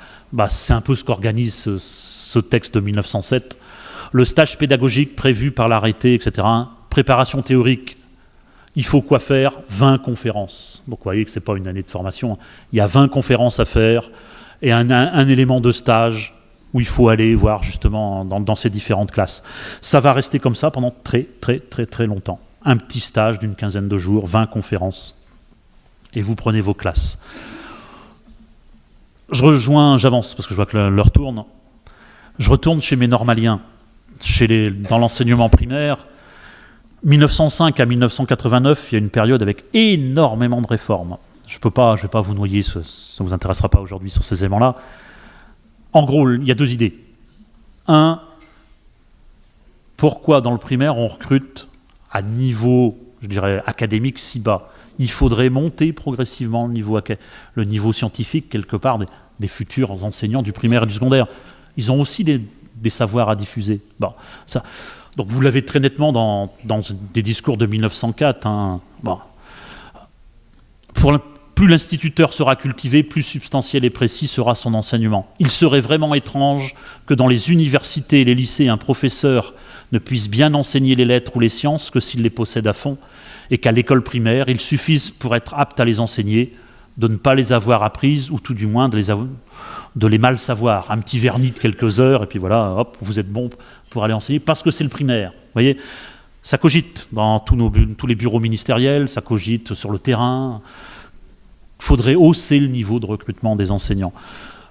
C'est un peu ce qu'organise ce texte de 1907. Le stage pédagogique prévu par l'arrêté, etc. Préparation théorique, il faut quoi faire? 20 conférences. Donc vous voyez que ce n'est pas une année de formation. Il y a 20 conférences à faire et un élément de stage où il faut aller voir justement dans ces différentes classes. Ça va rester comme ça pendant très très très très longtemps. Un petit stage d'une 15aine de jours, 20 conférences. Et vous prenez vos classes. J'avance parce que je vois que l'heure tourne. Je retourne chez mes normaliens, dans l'enseignement primaire. 1905 à 1989, il y a une période avec énormément de réformes. Je vais pas vous noyer, ça ne vous intéressera pas aujourd'hui sur ces éléments-là. En gros, il y a 2 idées. 1, pourquoi dans le primaire on recrute à niveau, je dirais, académique si bas? Il faudrait monter progressivement le niveau scientifique, quelque part, des futurs enseignants du primaire et du secondaire. Ils ont aussi des savoirs à diffuser. Donc vous l'avez très nettement dans des discours de 1904. Hein. Plus l'instituteur sera cultivé, plus substantiel et précis sera son enseignement. Il serait vraiment étrange que dans les universités et les lycées, un professeur ne puisse bien enseigner les lettres ou les sciences que s'il les possède à fond, et qu'à l'école primaire, il suffise pour être apte à les enseigner, de ne pas les avoir apprises, ou tout du moins de les mal savoir. Un petit vernis de quelques heures, et puis voilà, hop, vous êtes bon pour aller enseigner, parce que c'est le primaire. Vous voyez, ça cogite dans tous les bureaux ministériels, ça cogite sur le terrain. Il faudrait hausser le niveau de recrutement des enseignants.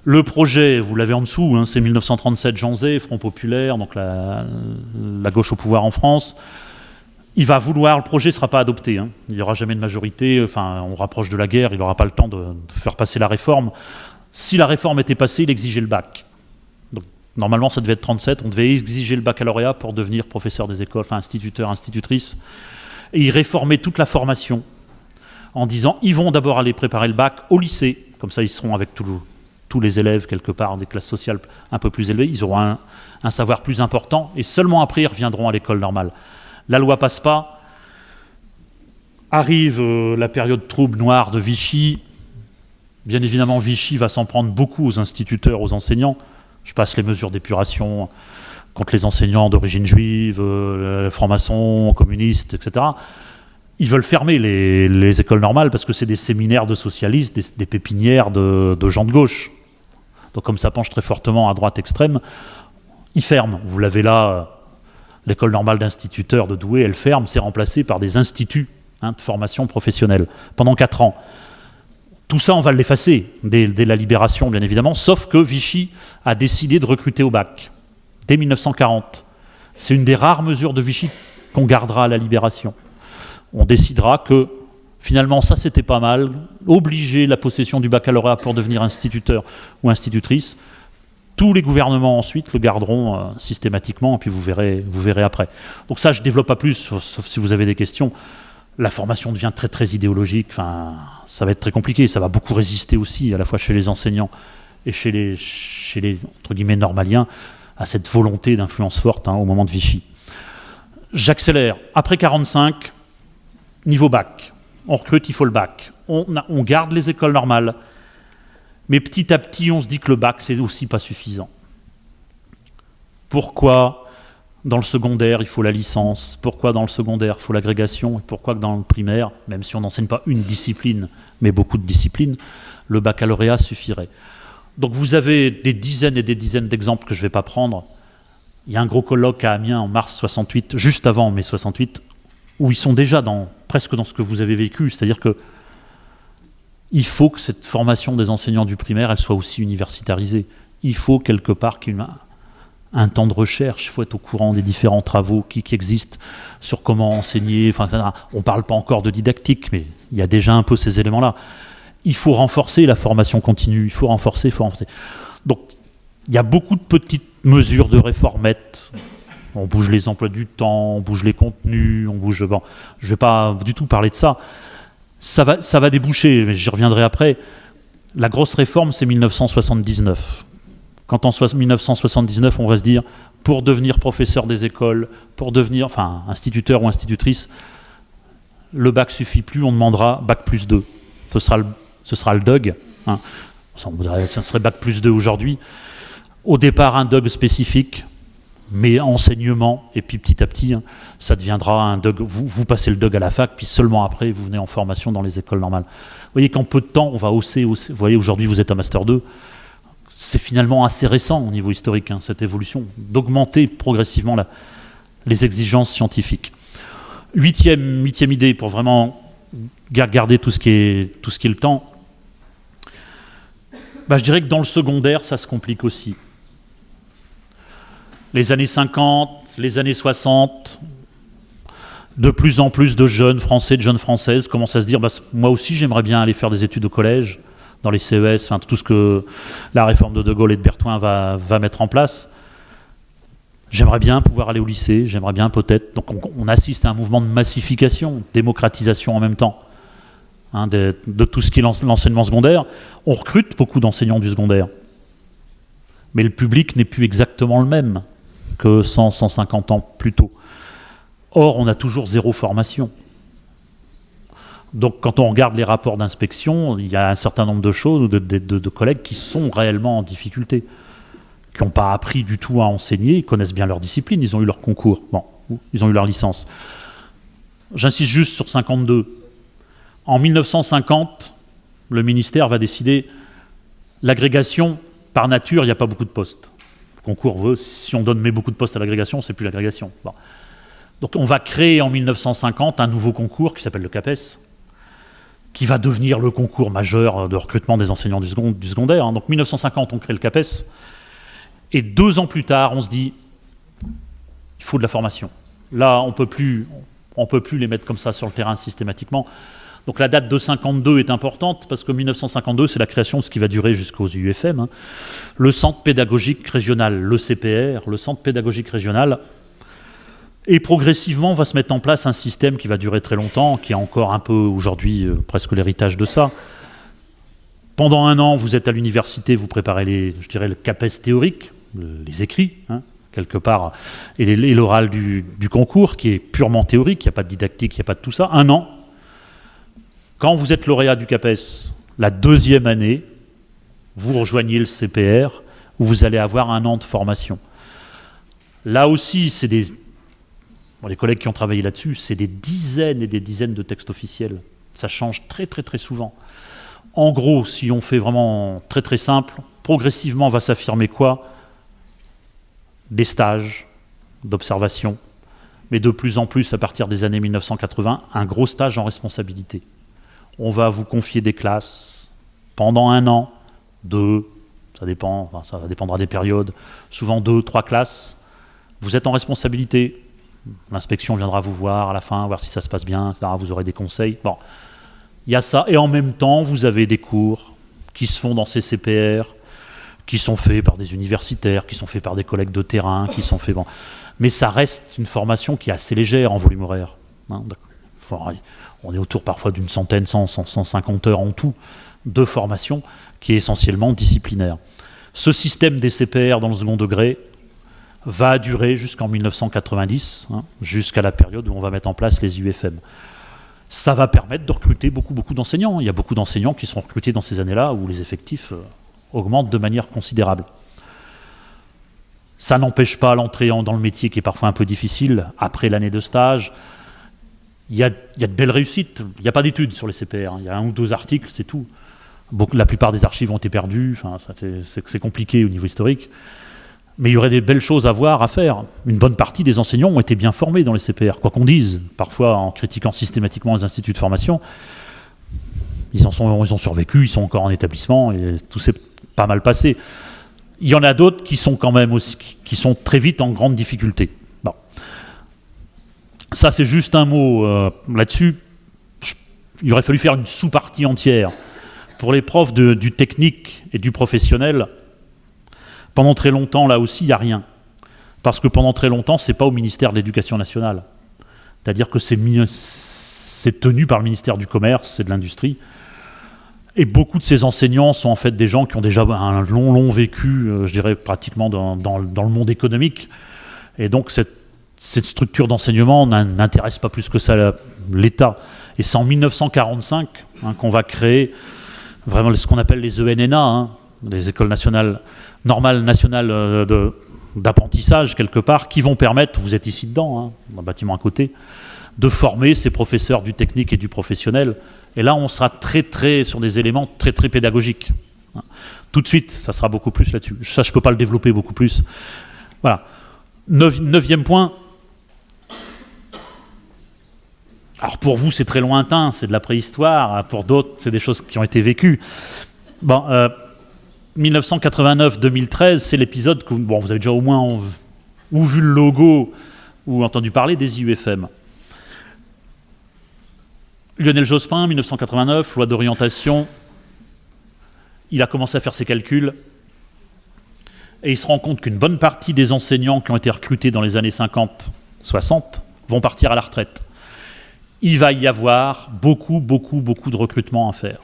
Le projet, vous l'avez en dessous, hein, c'est 1937, Jean Zay, Front Populaire, donc la gauche au pouvoir en France. Le projet ne sera pas adopté, hein. Il n'y aura jamais de majorité, on rapproche de la guerre, il n'aura pas le temps de faire passer la réforme. Si la réforme était passée, il exigeait le bac. Donc, normalement, ça devait être 37, on devait exiger le baccalauréat pour devenir professeur des écoles, instituteur, institutrice. Et il réformait toute la formation en disant, ils vont d'abord aller préparer le bac au lycée, comme ça ils seront avec tous les élèves quelque part, des classes sociales un peu plus élevées, ils auront un savoir plus important, et seulement après ils reviendront à l'école normale. La loi passe pas, arrive la période trouble noire de Vichy. Bien évidemment, Vichy va s'en prendre beaucoup aux instituteurs, aux enseignants. Je passe les mesures d'épuration contre les enseignants d'origine juive, francs-maçons, communistes, etc. Ils veulent fermer les écoles normales parce que c'est des séminaires de socialistes, des pépinières de gens de gauche. Donc comme ça penche très fortement à droite extrême, il ferme. Vous l'avez là, l'école normale d'instituteurs de Douai, elle ferme, c'est remplacé par des instituts de formation professionnelle pendant 4 ans. Tout ça, on va l'effacer dès la libération, bien évidemment, sauf que Vichy a décidé de recruter au bac, dès 1940. C'est une des rares mesures de Vichy qu'on gardera à la libération. On décidera que, finalement, ça c'était pas mal, obliger la possession du baccalauréat pour devenir instituteur ou institutrice. Tous les gouvernements ensuite le garderont systématiquement, et puis vous verrez après. Donc ça, je ne développe pas plus, sauf si vous avez des questions. La formation devient très très idéologique, enfin, ça va être très compliqué, ça va beaucoup résister aussi, à la fois chez les enseignants et chez les entre guillemets normaliens, à cette volonté d'influence forte au moment de Vichy. J'accélère. Après 45, niveau bac, on recrute, il faut le bac. On garde les écoles normales, mais petit à petit, on se dit que le bac, c'est aussi pas suffisant. Pourquoi dans le secondaire, il faut la licence? Pourquoi dans le secondaire, il faut l'agrégation? Et pourquoi que dans le primaire, même si on n'enseigne pas une discipline, mais beaucoup de disciplines, le baccalauréat suffirait? Donc vous avez des dizaines et des dizaines d'exemples que je ne vais pas prendre. Il y a un gros colloque à Amiens en mars 68, juste avant mai 68, où ils sont déjà presque dans ce que vous avez vécu, c'est-à-dire que il faut que cette formation des enseignants du primaire, elle soit aussi universitarisée. Il faut quelque part qu'il y ait un temps de recherche, il faut être au courant des différents travaux qui existent sur comment enseigner, enfin, on ne parle pas encore de didactique, mais il y a déjà un peu ces éléments-là. Il faut renforcer la formation continue, il faut renforcer. Donc, il y a beaucoup de petites mesures de réformettes. On bouge les emplois du temps, on bouge les contenus, je ne vais pas du tout parler de ça. Ça va déboucher, mais j'y reviendrai après. La grosse réforme, c'est 1979. Quand en 1979, on va se dire, pour devenir professeur des écoles, pour devenir instituteur ou institutrice, le bac suffit plus, on demandera bac plus 2. Ce sera le DUG. Ça serait bac plus 2 aujourd'hui. Au départ, un DUG spécifique, mais enseignement, et puis petit à petit, ça deviendra un DUG. Vous passez le DUG à la fac, puis seulement après, vous venez en formation dans les écoles normales. Vous voyez qu'en peu de temps, on va hausser. Vous voyez, aujourd'hui, vous êtes à Master 2. C'est finalement assez récent au niveau historique, cette évolution, d'augmenter progressivement les exigences scientifiques. Huitième idée, pour vraiment garder tout ce qui est le temps, je dirais que dans le secondaire, ça se complique aussi. Les années 50, les années 60, de plus en plus de jeunes Français, de jeunes Françaises commencent à se dire moi aussi j'aimerais bien aller faire des études au collège, dans les CES, tout ce que la réforme de Gaulle et de Berthoin va mettre en place. J'aimerais bien pouvoir aller au lycée, j'aimerais bien peut-être... Donc on assiste à un mouvement de massification, démocratisation en même temps, de tout ce qui est l'enseignement secondaire. On recrute beaucoup d'enseignants du secondaire, mais le public n'est plus exactement le même que 150 ans plus tôt. Or, on a toujours zéro formation. Donc quand on regarde les rapports d'inspection, il y a un certain nombre de choses, de collègues qui sont réellement en difficulté, qui n'ont pas appris du tout à enseigner, ils connaissent bien leur discipline, ils ont eu leur concours, ils ont eu leur licence. J'insiste juste sur 52. En 1950, le ministère va décider l'agrégation, par nature, il n'y a pas beaucoup de postes. Le concours veut, si on donne beaucoup de postes à l'agrégation, c'est plus l'agrégation. Donc on va créer en 1950 un nouveau concours qui s'appelle le CAPES, qui va devenir le concours majeur de recrutement des enseignants du secondaire. Donc 1950, on crée le CAPES, et 2 ans plus tard, on se dit, il faut de la formation. Là, on peut plus les mettre comme ça sur le terrain systématiquement. Donc la date de 52 est importante, parce que 1952, c'est la création de ce qui va durer jusqu'aux UFM, le Centre pédagogique régional, le CPR, le Centre pédagogique régional. Et progressivement, va se mettre en place un système qui va durer très longtemps, qui est encore un peu aujourd'hui presque l'héritage de ça. Pendant 1 an, vous êtes à l'université, vous préparez le CAPES théorique, les écrits, quelque part, et l'oral du concours, qui est purement théorique, il n'y a pas de didactique, il n'y a pas de tout ça. 1 an. Quand vous êtes lauréat du CAPES, la 2e année, vous rejoignez le CPR, où vous allez avoir 1 an de formation. Là aussi, c'est les collègues qui ont travaillé là-dessus, c'est des dizaines et des dizaines de textes officiels. Ça change très très très souvent. En gros, si on fait vraiment très très simple, progressivement va s'affirmer quoi? Des stages d'observation, mais de plus en plus, à partir des années 1980, un gros stage en responsabilité. On va vous confier des classes pendant 1 an, 2, ça dépend, enfin, ça dépendra des périodes, souvent 2, 3 classes. Vous êtes en responsabilité. L'inspection viendra vous voir à la fin, voir si ça se passe bien, etc. Vous aurez des conseils. Bon, il y a ça. Et en même temps, vous avez des cours qui se font dans ces CPR, qui sont faits par des universitaires, qui sont faits par des collègues de terrain, qui sont faits... Bon. Mais ça reste une formation qui est assez légère en volume horaire. Hein, on est autour parfois d'une centaine, 150 heures en tout de formation qui est essentiellement disciplinaire. Ce système des CPR dans le second degré va durer jusqu'en 1990, hein, jusqu'à la période où on va mettre en place les UFM. Ça va permettre de recruter beaucoup d'enseignants. Il y a beaucoup d'enseignants qui sont recrutés dans ces années-là où les effectifs augmentent de manière considérable. Ça n'empêche pas l'entrée dans le métier qui est parfois un peu difficile après l'année de stage. Il y a de belles réussites. Il n'y a pas d'études sur les CPR. Il y a 1 ou 2 articles, c'est tout. La plupart des archives ont été perdues. Enfin, c'est compliqué au niveau historique. Mais il y aurait des belles choses à voir, à faire. Une bonne partie des enseignants ont été bien formés dans les CPR, quoi qu'on dise. Parfois, en critiquant systématiquement les instituts de formation, ils ont survécu, ils sont encore en établissement, et tout s'est pas mal passé. Il y en a d'autres qui sont quand même aussi, qui sont très vite en grande difficulté. Bon. Ça, c'est juste un mot là-dessus. Il aurait fallu faire une sous-partie entière. Pour les profs du technique et du professionnel, pendant très longtemps, là aussi, il n'y a rien. Parce que pendant très longtemps, ce n'est pas au ministère de l'Éducation nationale. C'est-à-dire que c'est tenu par le ministère du Commerce et de l'Industrie. Et beaucoup de ces enseignants sont en fait des gens qui ont déjà un long vécu, je dirais pratiquement dans le monde économique. Et donc cette structure d'enseignement n'intéresse pas plus que ça l'État. Et c'est en 1945 qu'on va créer vraiment ce qu'on appelle les ENNA, hein, les écoles normales nationales d'apprentissage quelque part, qui vont permettre, vous êtes ici dedans, hein, dans le bâtiment à côté, de former ces professeurs du technique et du professionnel. Et là, on sera très sur des éléments très pédagogiques. Tout de suite, ça sera beaucoup plus là-dessus. Ça, je ne peux pas le développer beaucoup plus. Voilà. 9e point. Alors pour vous, c'est très lointain, c'est de la préhistoire. Pour d'autres, c'est des choses qui ont été vécues. Bon, 1989-2013, c'est l'épisode que vous avez déjà au moins ou vu le logo ou entendu parler des IUFM. Lionel Jospin, 1989, loi d'orientation, il a commencé à faire ses calculs et il se rend compte qu'une bonne partie des enseignants qui ont été recrutés dans les années 50-60 vont partir à la retraite. Il va y avoir beaucoup de recrutements à faire,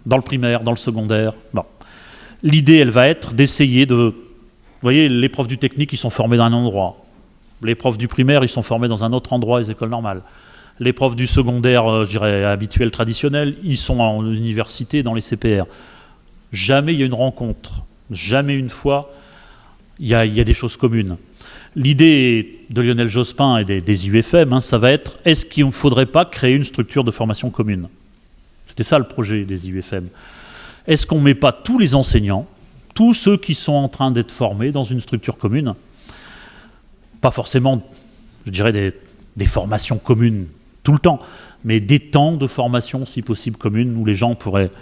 dans le primaire, dans le secondaire. Bon. L'idée, elle va être d'essayer de... Vous voyez, les profs du technique, ils sont formés dans un endroit. Les profs du primaire, ils sont formés dans un autre endroit, les écoles normales. Les profs du secondaire, je dirais, habituels, traditionnels, ils sont en université, dans les CPR. Jamais il y a une rencontre. Jamais une fois, il y a des choses communes. L'idée de Lionel Jospin et des UFM, hein, ça va être, est-ce qu'il ne faudrait pas créer une structure de formation commune? C'était ça le projet des UFM. Est-ce qu'on ne met pas tous les enseignants, tous ceux qui sont en train d'être formés dans une structure commune? Pas forcément, je dirais, des formations communes tout le temps, mais des temps de formation, si possible, communes, où les gens pourraient...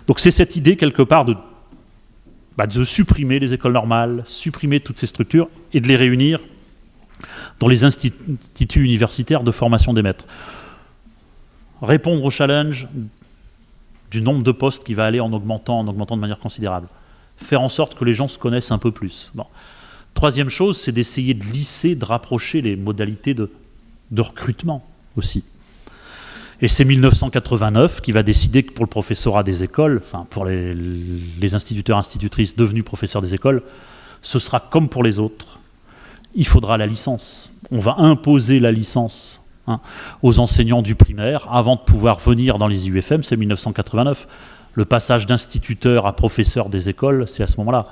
Donc c'est cette idée, quelque part, de supprimer les écoles normales, supprimer toutes ces structures, et de les réunir dans les instituts universitaires de formation des maîtres. Répondre au challenge du nombre de postes qui va aller en augmentant de manière considérable. Faire en sorte que les gens se connaissent un peu plus. Bon. Troisième chose, c'est d'essayer de lisser, de rapprocher les modalités de recrutement aussi. Et c'est 1989 qui va décider que pour le professorat des écoles, enfin pour les instituteurs, institutrices devenus professeurs des écoles, ce sera comme pour les autres. Il faudra la licence. On va imposer la licence aux enseignants du primaire avant de pouvoir venir dans les IUFM, c'est 1989. Le passage d'instituteur à professeur des écoles, c'est à ce moment-là.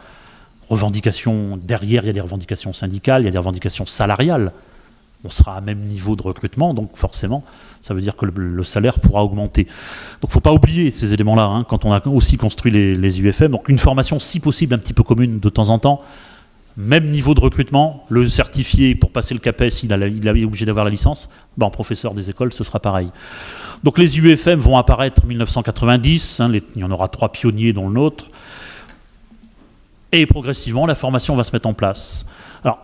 Revendications, derrière, il y a des revendications syndicales, il y a des revendications salariales. on sera à même niveau de recrutement, donc forcément, ça veut dire que le salaire pourra augmenter. Donc il ne faut pas oublier ces éléments-là, hein, quand on a aussi construit les UFM. Donc une formation, si possible, un petit peu commune de temps en temps, même niveau de recrutement, le certifié pour passer le CAPES, il est obligé d'avoir la licence, en professeur des écoles, ce sera pareil. Donc les UFM vont apparaître en 1990, hein, il y en aura 3 pionniers dont le nôtre, et progressivement la formation va se mettre en place. Alors,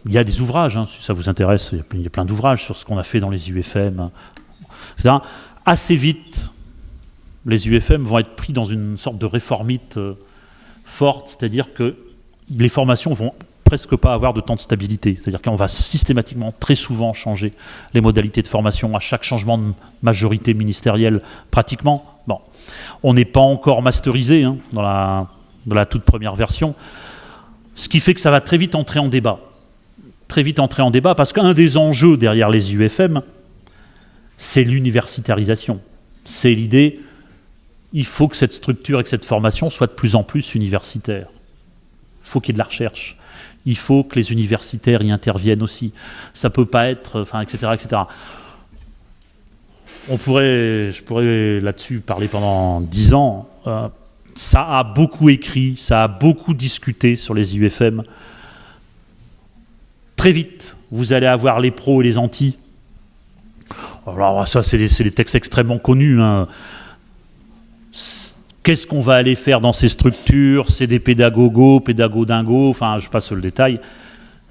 il y a des ouvrages, hein, si ça vous intéresse, il y a plein d'ouvrages sur ce qu'on a fait dans les UFM, etc. Assez vite, les UFM vont être pris dans une sorte de réformite forte, c'est-à-dire que les formations vont presque pas avoir de temps de stabilité. C'est-à-dire qu'on va systématiquement, très souvent, changer les modalités de formation à chaque changement de majorité ministérielle, pratiquement. Bon, on n'est pas encore masterisé, hein, dans la toute première version, ce qui fait que ça va très vite entrer en débat. Très vite entrer en débat, parce qu'un des enjeux derrière les UFM, c'est l'universitarisation. C'est l'idée, il faut que cette structure et que cette formation soit de plus en plus universitaire. Il faut qu'il y ait de la recherche. Il faut que les universitaires y interviennent aussi. Ça ne peut pas être, enfin, etc., etc. Je pourrais là-dessus parler pendant 10 ans. Ça a beaucoup écrit, ça a beaucoup discuté sur les UFM. Très vite, vous allez avoir les pros et les antis. Alors ça, c'est des textes extrêmement connus, hein. Qu'est-ce qu'on va aller faire dans ces structures? C'est des pédagodingos, enfin je passe le détail.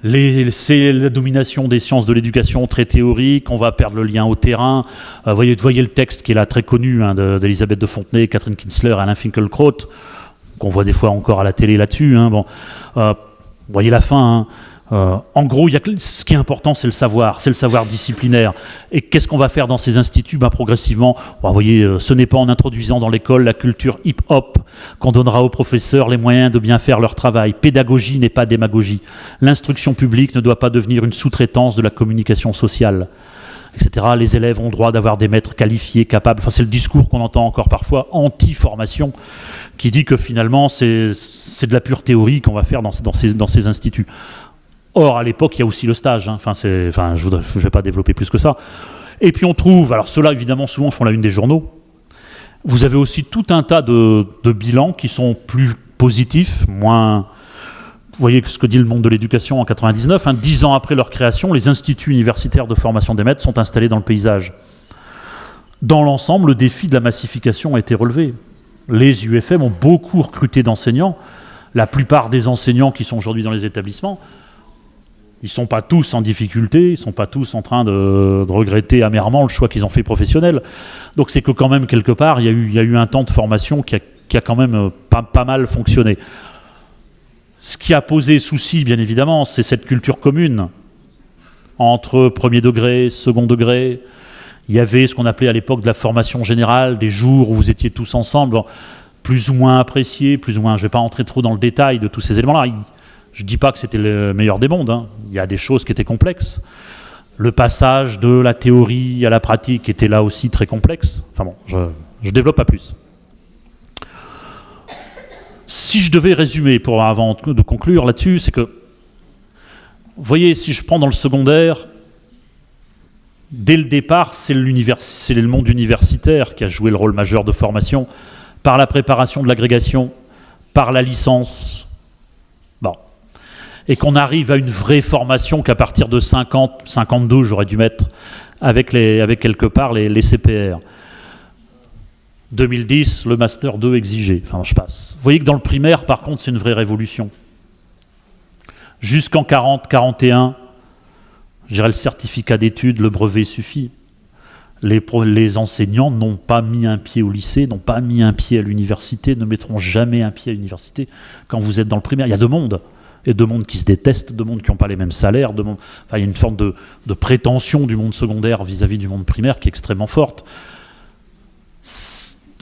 C'est la domination des sciences de l'éducation très théorique, on va perdre le lien au terrain. Voyez le texte qui est là très connu, hein, d'Elisabeth de Fontenay, Catherine Kinsler, Alain Finkielkraut, qu'on voit des fois encore à la télé là-dessus. Hein, voyez la fin. Hein. En gros, ce qui est important, c'est le savoir disciplinaire. Et qu'est-ce qu'on va faire dans ces instituts? Progressivement, vous voyez, ce n'est pas en introduisant dans l'école la culture hip-hop qu'on donnera aux professeurs les moyens de bien faire leur travail. Pédagogie n'est pas démagogie. L'instruction publique ne doit pas devenir une sous-traitance de la communication sociale, etc. Les élèves ont droit d'avoir des maîtres qualifiés, capables. Enfin, c'est le discours qu'on entend encore parfois, anti-formation, qui dit que finalement, c'est de la pure théorie qu'on va faire dans ces instituts. Or, à l'époque, il y a aussi le stage. Hein. Je ne vais pas développer plus que ça. Et puis on trouve, alors ceux-là, évidemment, souvent font la une des journaux. Vous avez aussi tout un tas de bilans qui sont plus positifs, moins... Vous voyez ce que dit le monde de l'éducation en 99. Hein, 10 ans après leur création, les instituts universitaires de formation des maîtres sont installés dans le paysage. Dans l'ensemble, le défi de la massification a été relevé. Les UFM ont beaucoup recruté d'enseignants. La plupart des enseignants qui sont aujourd'hui dans les établissements, ils ne sont pas tous en difficulté, ils ne sont pas tous en train de regretter amèrement le choix qu'ils ont fait professionnel. Donc c'est que quand même, quelque part, il y a eu un temps de formation qui a quand même pas mal fonctionné. Ce qui a posé souci, bien évidemment, c'est cette culture commune entre premier degré, second degré. Il y avait ce qu'on appelait à l'époque de la formation générale, des jours où vous étiez tous ensemble, plus ou moins appréciés, plus ou moins... Je ne vais pas entrer trop dans le détail de tous ces éléments-là. Je ne dis pas que c'était le meilleur des mondes, hein. Il y a des choses qui étaient complexes. Le passage de la théorie à la pratique était là aussi très complexe. Enfin bon, je ne développe pas plus. Si je devais résumer, avant de conclure là-dessus, c'est que, vous voyez, si je prends dans le secondaire, dès le départ, c'est le monde universitaire qui a joué le rôle majeur de formation, par la préparation de l'agrégation, par la licence. Bon. Et qu'on arrive à une vraie formation qu'à partir de 50, 52, j'aurais dû mettre, avec quelque part les CPR. 2010, le Master 2 exigé. Enfin, je passe. Vous voyez que dans le primaire, par contre, c'est une vraie révolution. Jusqu'en 40, 41, je dirais le certificat d'études, le brevet suffit. Les enseignants n'ont pas mis un pied au lycée, n'ont pas mis un pied à l'université, ne mettront jamais un pied à l'université quand vous êtes dans le primaire. Il y a deux mondes. Il y a deux mondes qui se détestent, deux mondes qui n'ont pas les mêmes salaires. Il y a une forme de prétention du monde secondaire vis-à-vis du monde primaire qui est extrêmement forte.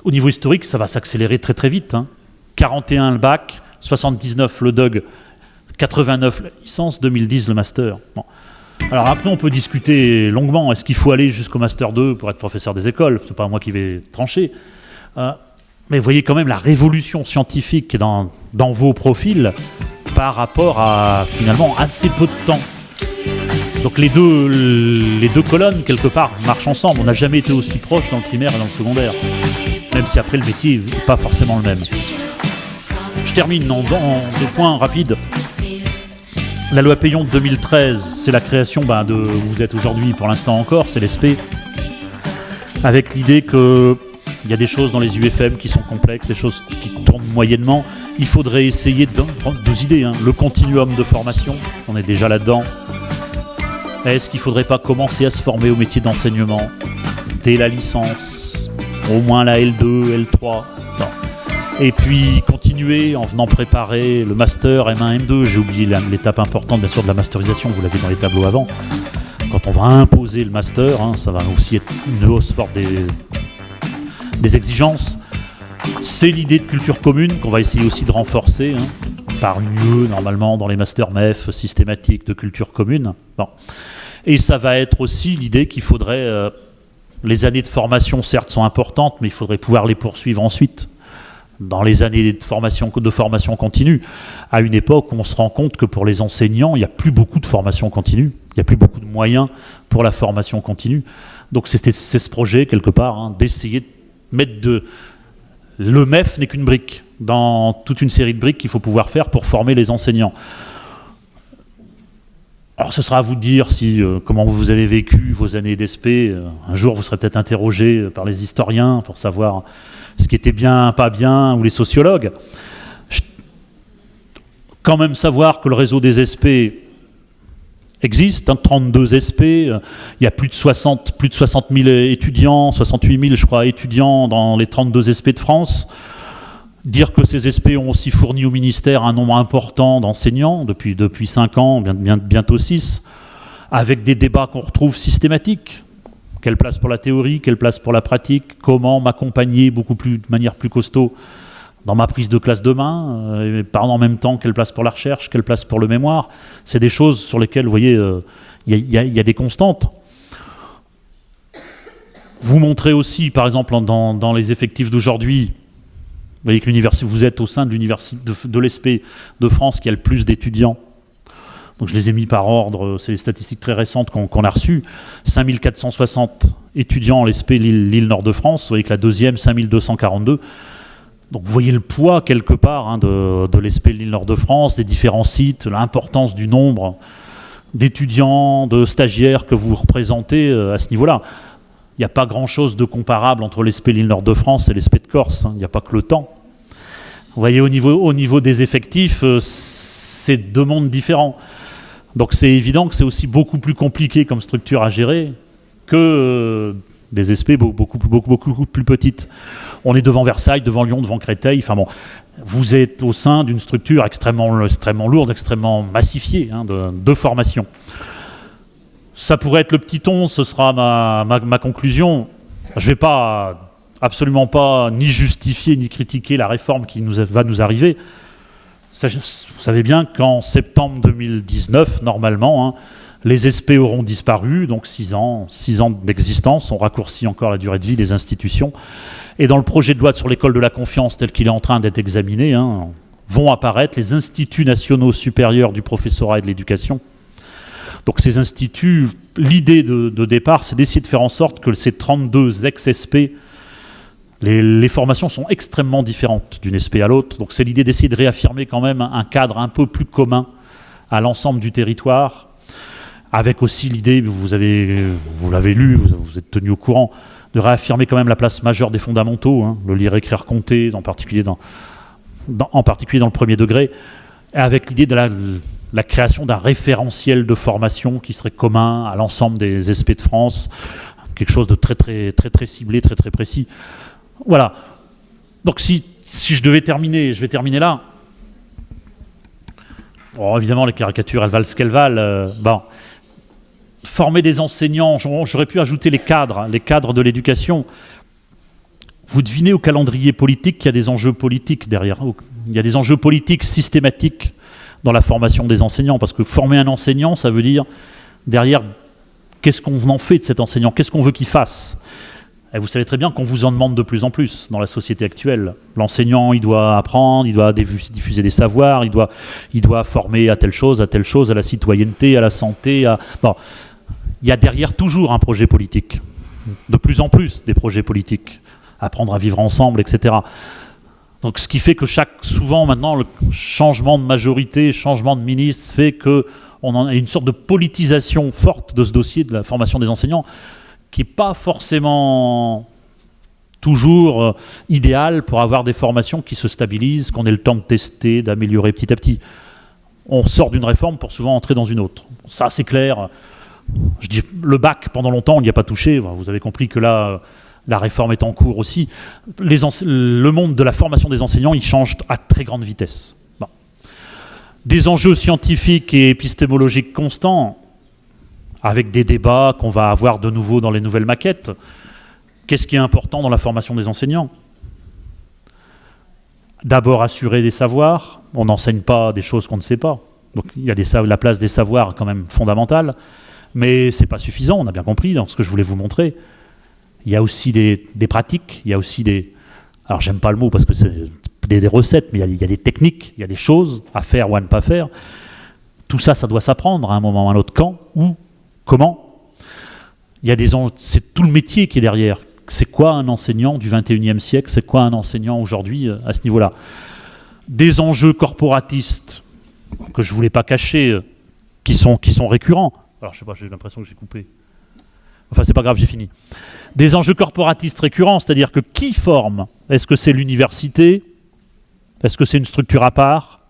Au niveau historique, ça va s'accélérer très très vite. 41 le bac, 79 le DUG, 89 la licence, 2010 le master. Bon. Alors après, on peut discuter longuement. Est-ce qu'il faut aller jusqu'au master 2 pour être professeur des écoles? C'est pas moi qui vais trancher. Mais vous voyez quand même la révolution scientifique qui est dans vos profils par rapport à finalement assez peu de temps. Donc les deux colonnes, quelque part, marchent ensemble. On n'a jamais été aussi proche dans le primaire et dans le secondaire. Même si après le métier n'est pas forcément le même. Je termine en des points rapides. La loi Peillon de 2013, c'est la création de où vous êtes aujourd'hui pour l'instant encore, c'est l'ESP. Avec l'idée qu'il y a des choses dans les UFM qui sont complexes, des choses qui tournent moyennement. Il faudrait essayer deux idées. Le continuum de formation, on est déjà là-dedans. Est-ce qu'il ne faudrait pas commencer à se former au métier d'enseignement dès la licence, au moins la L2, L3 ? Non. Et puis continuer en venant préparer le master M1, M2. J'ai oublié l'étape importante bien sûr de la masterisation, vous l'avez dans les tableaux avant. Quand on va imposer le master, ça va aussi être une hausse forte des exigences. C'est l'idée de culture commune qu'on va essayer aussi de renforcer par mieux normalement dans les masters MEF systématiques de culture commune. Bon. Et ça va être aussi l'idée qu'il faudrait... les années de formation certes sont importantes, mais il faudrait pouvoir les poursuivre ensuite. Dans les années de formation continue, à une époque où on se rend compte que pour les enseignants, il n'y a plus beaucoup de formation continue, il n'y a plus beaucoup de moyens pour la formation continue. Donc c'est ce projet, quelque part, d'essayer de mettre le MEF n'est qu'une brique, dans toute une série de briques qu'il faut pouvoir faire pour former les enseignants. Alors ce sera à vous de dire comment vous avez vécu vos années d'ESP. Un jour, vous serez peut-être interrogé par les historiens pour savoir ce qui était bien, pas bien, ou les sociologues. Quand même savoir que le réseau des SP existe, 32 SP, il y a plus de 60 000 étudiants, 68 000 je crois étudiants dans les 32 SP de France. Dire que ces SP ont aussi fourni au ministère un nombre important d'enseignants depuis 5 ans, bientôt 6, avec des débats qu'on retrouve systématiques. Quelle place pour la théorie, quelle place pour la pratique, comment m'accompagner de manière plus costaud dans ma prise de classe demain, et par en même temps, quelle place pour la recherche, quelle place pour le mémoire. C'est des choses sur lesquelles, vous voyez, il y a des constantes. Vous montrez aussi, par exemple, dans les effectifs d'aujourd'hui, vous voyez que vous êtes au sein de l'université de l'ESP de France qui a le plus d'étudiants. Donc je les ai mis par ordre, c'est les statistiques très récentes qu'on a reçues. 5460 étudiants en l'ESP Lille Nord de France, vous voyez que la deuxième, 5242. Donc vous voyez le poids quelque part de l'ESP Lille Nord de France, des différents sites, l'importance du nombre d'étudiants, de stagiaires que vous représentez à ce niveau-là. Il n'y a pas grand-chose de comparable entre l'ESP Lille Nord de France et l'ESP de Corse. Il n'y a pas que le temps. Vous voyez, au niveau des effectifs, c'est deux mondes différents. Donc c'est évident que c'est aussi beaucoup plus compliqué comme structure à gérer que des SP beaucoup plus petites. On est devant Versailles, devant Lyon, devant Créteil. Enfin bon, vous êtes au sein d'une structure extrêmement lourde, extrêmement massifiée de formation. Ça pourrait être le petit ton, ce sera ma conclusion. Je ne vais absolument pas ni justifier ni critiquer la réforme qui va nous arriver. Vous savez bien qu'en septembre 2019, normalement, les SP auront disparu, donc 6 ans d'existence, on raccourcit encore la durée de vie des institutions. Et dans le projet de loi sur l'école de la confiance tel qu'il est en train d'être examiné, vont apparaître les instituts nationaux supérieurs du professorat et de l'éducation. Donc ces instituts, l'idée de départ, c'est d'essayer de faire en sorte que ces 32 ex-SP, les formations sont extrêmement différentes d'une SP à l'autre. Donc c'est l'idée d'essayer de réaffirmer quand même un cadre un peu plus commun à l'ensemble du territoire, avec aussi l'idée, vous l'avez lu, vous êtes tenu au courant, de réaffirmer quand même la place majeure des fondamentaux, le lire, écrire, compter, en particulier dans le premier degré, avec l'idée de la création d'un référentiel de formation qui serait commun à l'ensemble des SP de France, quelque chose de très très très très ciblé, très très précis. Voilà. Donc si je devais terminer, je vais terminer là. Bon, évidemment, les caricatures, elles valent ce qu'elles valent. Former des enseignants, j'aurais pu ajouter les cadres de l'éducation. Vous devinez au calendrier politique qu'il y a des enjeux politiques derrière. Il y a des enjeux politiques systématiques dans la formation des enseignants, parce que former un enseignant, ça veut dire, derrière, qu'est-ce qu'on en fait de cet enseignant? Qu'est-ce qu'on veut qu'il fasse? Et vous savez très bien qu'on vous en demande de plus en plus dans la société actuelle. L'enseignant, il doit apprendre, il doit diffuser des savoirs, il doit former à telle chose, à la citoyenneté, à la santé. Bon. Il y a derrière toujours un projet politique. De plus en plus des projets politiques. Apprendre à vivre ensemble, etc. Donc ce qui fait que souvent maintenant, le changement de majorité, changement de ministre fait qu'on en a une sorte de politisation forte de ce dossier de la formation des enseignants, qui n'est pas forcément toujours idéal pour avoir des formations qui se stabilisent, qu'on ait le temps de tester, d'améliorer petit à petit. On sort d'une réforme pour souvent entrer dans une autre. Ça, c'est clair. Je dis, le bac, pendant longtemps, on n'y a pas touché. Vous avez compris que là, la réforme est en cours aussi. Le monde de la formation des enseignants, il change à très grande vitesse. Bon. Des enjeux scientifiques et épistémologiques constants, avec des débats qu'on va avoir de nouveau dans les nouvelles maquettes. Qu'est-ce qui est important dans la formation des enseignants? D'abord, assurer des savoirs. On n'enseigne pas des choses qu'on ne sait pas. Donc il y a la place des savoirs quand même fondamentale. Mais ce n'est pas suffisant, on a bien compris dans ce que je voulais vous montrer. Il y a aussi des pratiques, il y a aussi des... Alors j'aime pas le mot parce que c'est des recettes, mais il y a des techniques, il y a des choses à faire ou à ne pas faire. Tout ça, ça doit s'apprendre à un moment ou à un autre. Quand? Où? Comment? C'est tout le métier qui est derrière. C'est quoi un enseignant du 21e siècle? C'est quoi un enseignant aujourd'hui à ce niveau-là? Des enjeux corporatistes que je ne voulais pas cacher, qui sont récurrents. Alors je sais pas, j'ai l'impression que j'ai coupé. Enfin c'est pas grave, j'ai fini. Des enjeux corporatistes récurrents, c'est-à-dire que qui forme? Est-ce que c'est l'université? Est-ce que c'est une structure à part?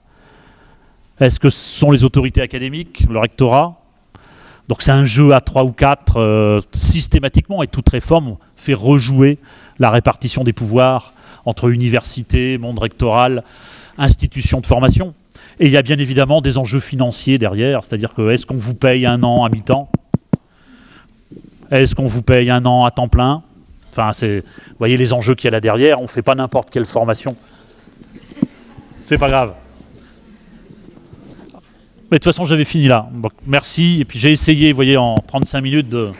Est-ce que ce sont les autorités académiques, le rectorat? Donc c'est un jeu à 3 ou 4 systématiquement, et toute réforme fait rejouer la répartition des pouvoirs entre université, monde rectoral, institutions de formation. Et il y a bien évidemment des enjeux financiers derrière, c'est-à-dire que est-ce qu'on vous paye un an à mi-temps? Est-ce qu'on vous paye un an à temps plein? Enfin, vous voyez les enjeux qu'il y a là derrière, on ne fait pas n'importe quelle formation. C'est pas grave. Mais de toute façon, j'avais fini là. Donc, merci. Et puis j'ai essayé, vous voyez, en 35 minutes de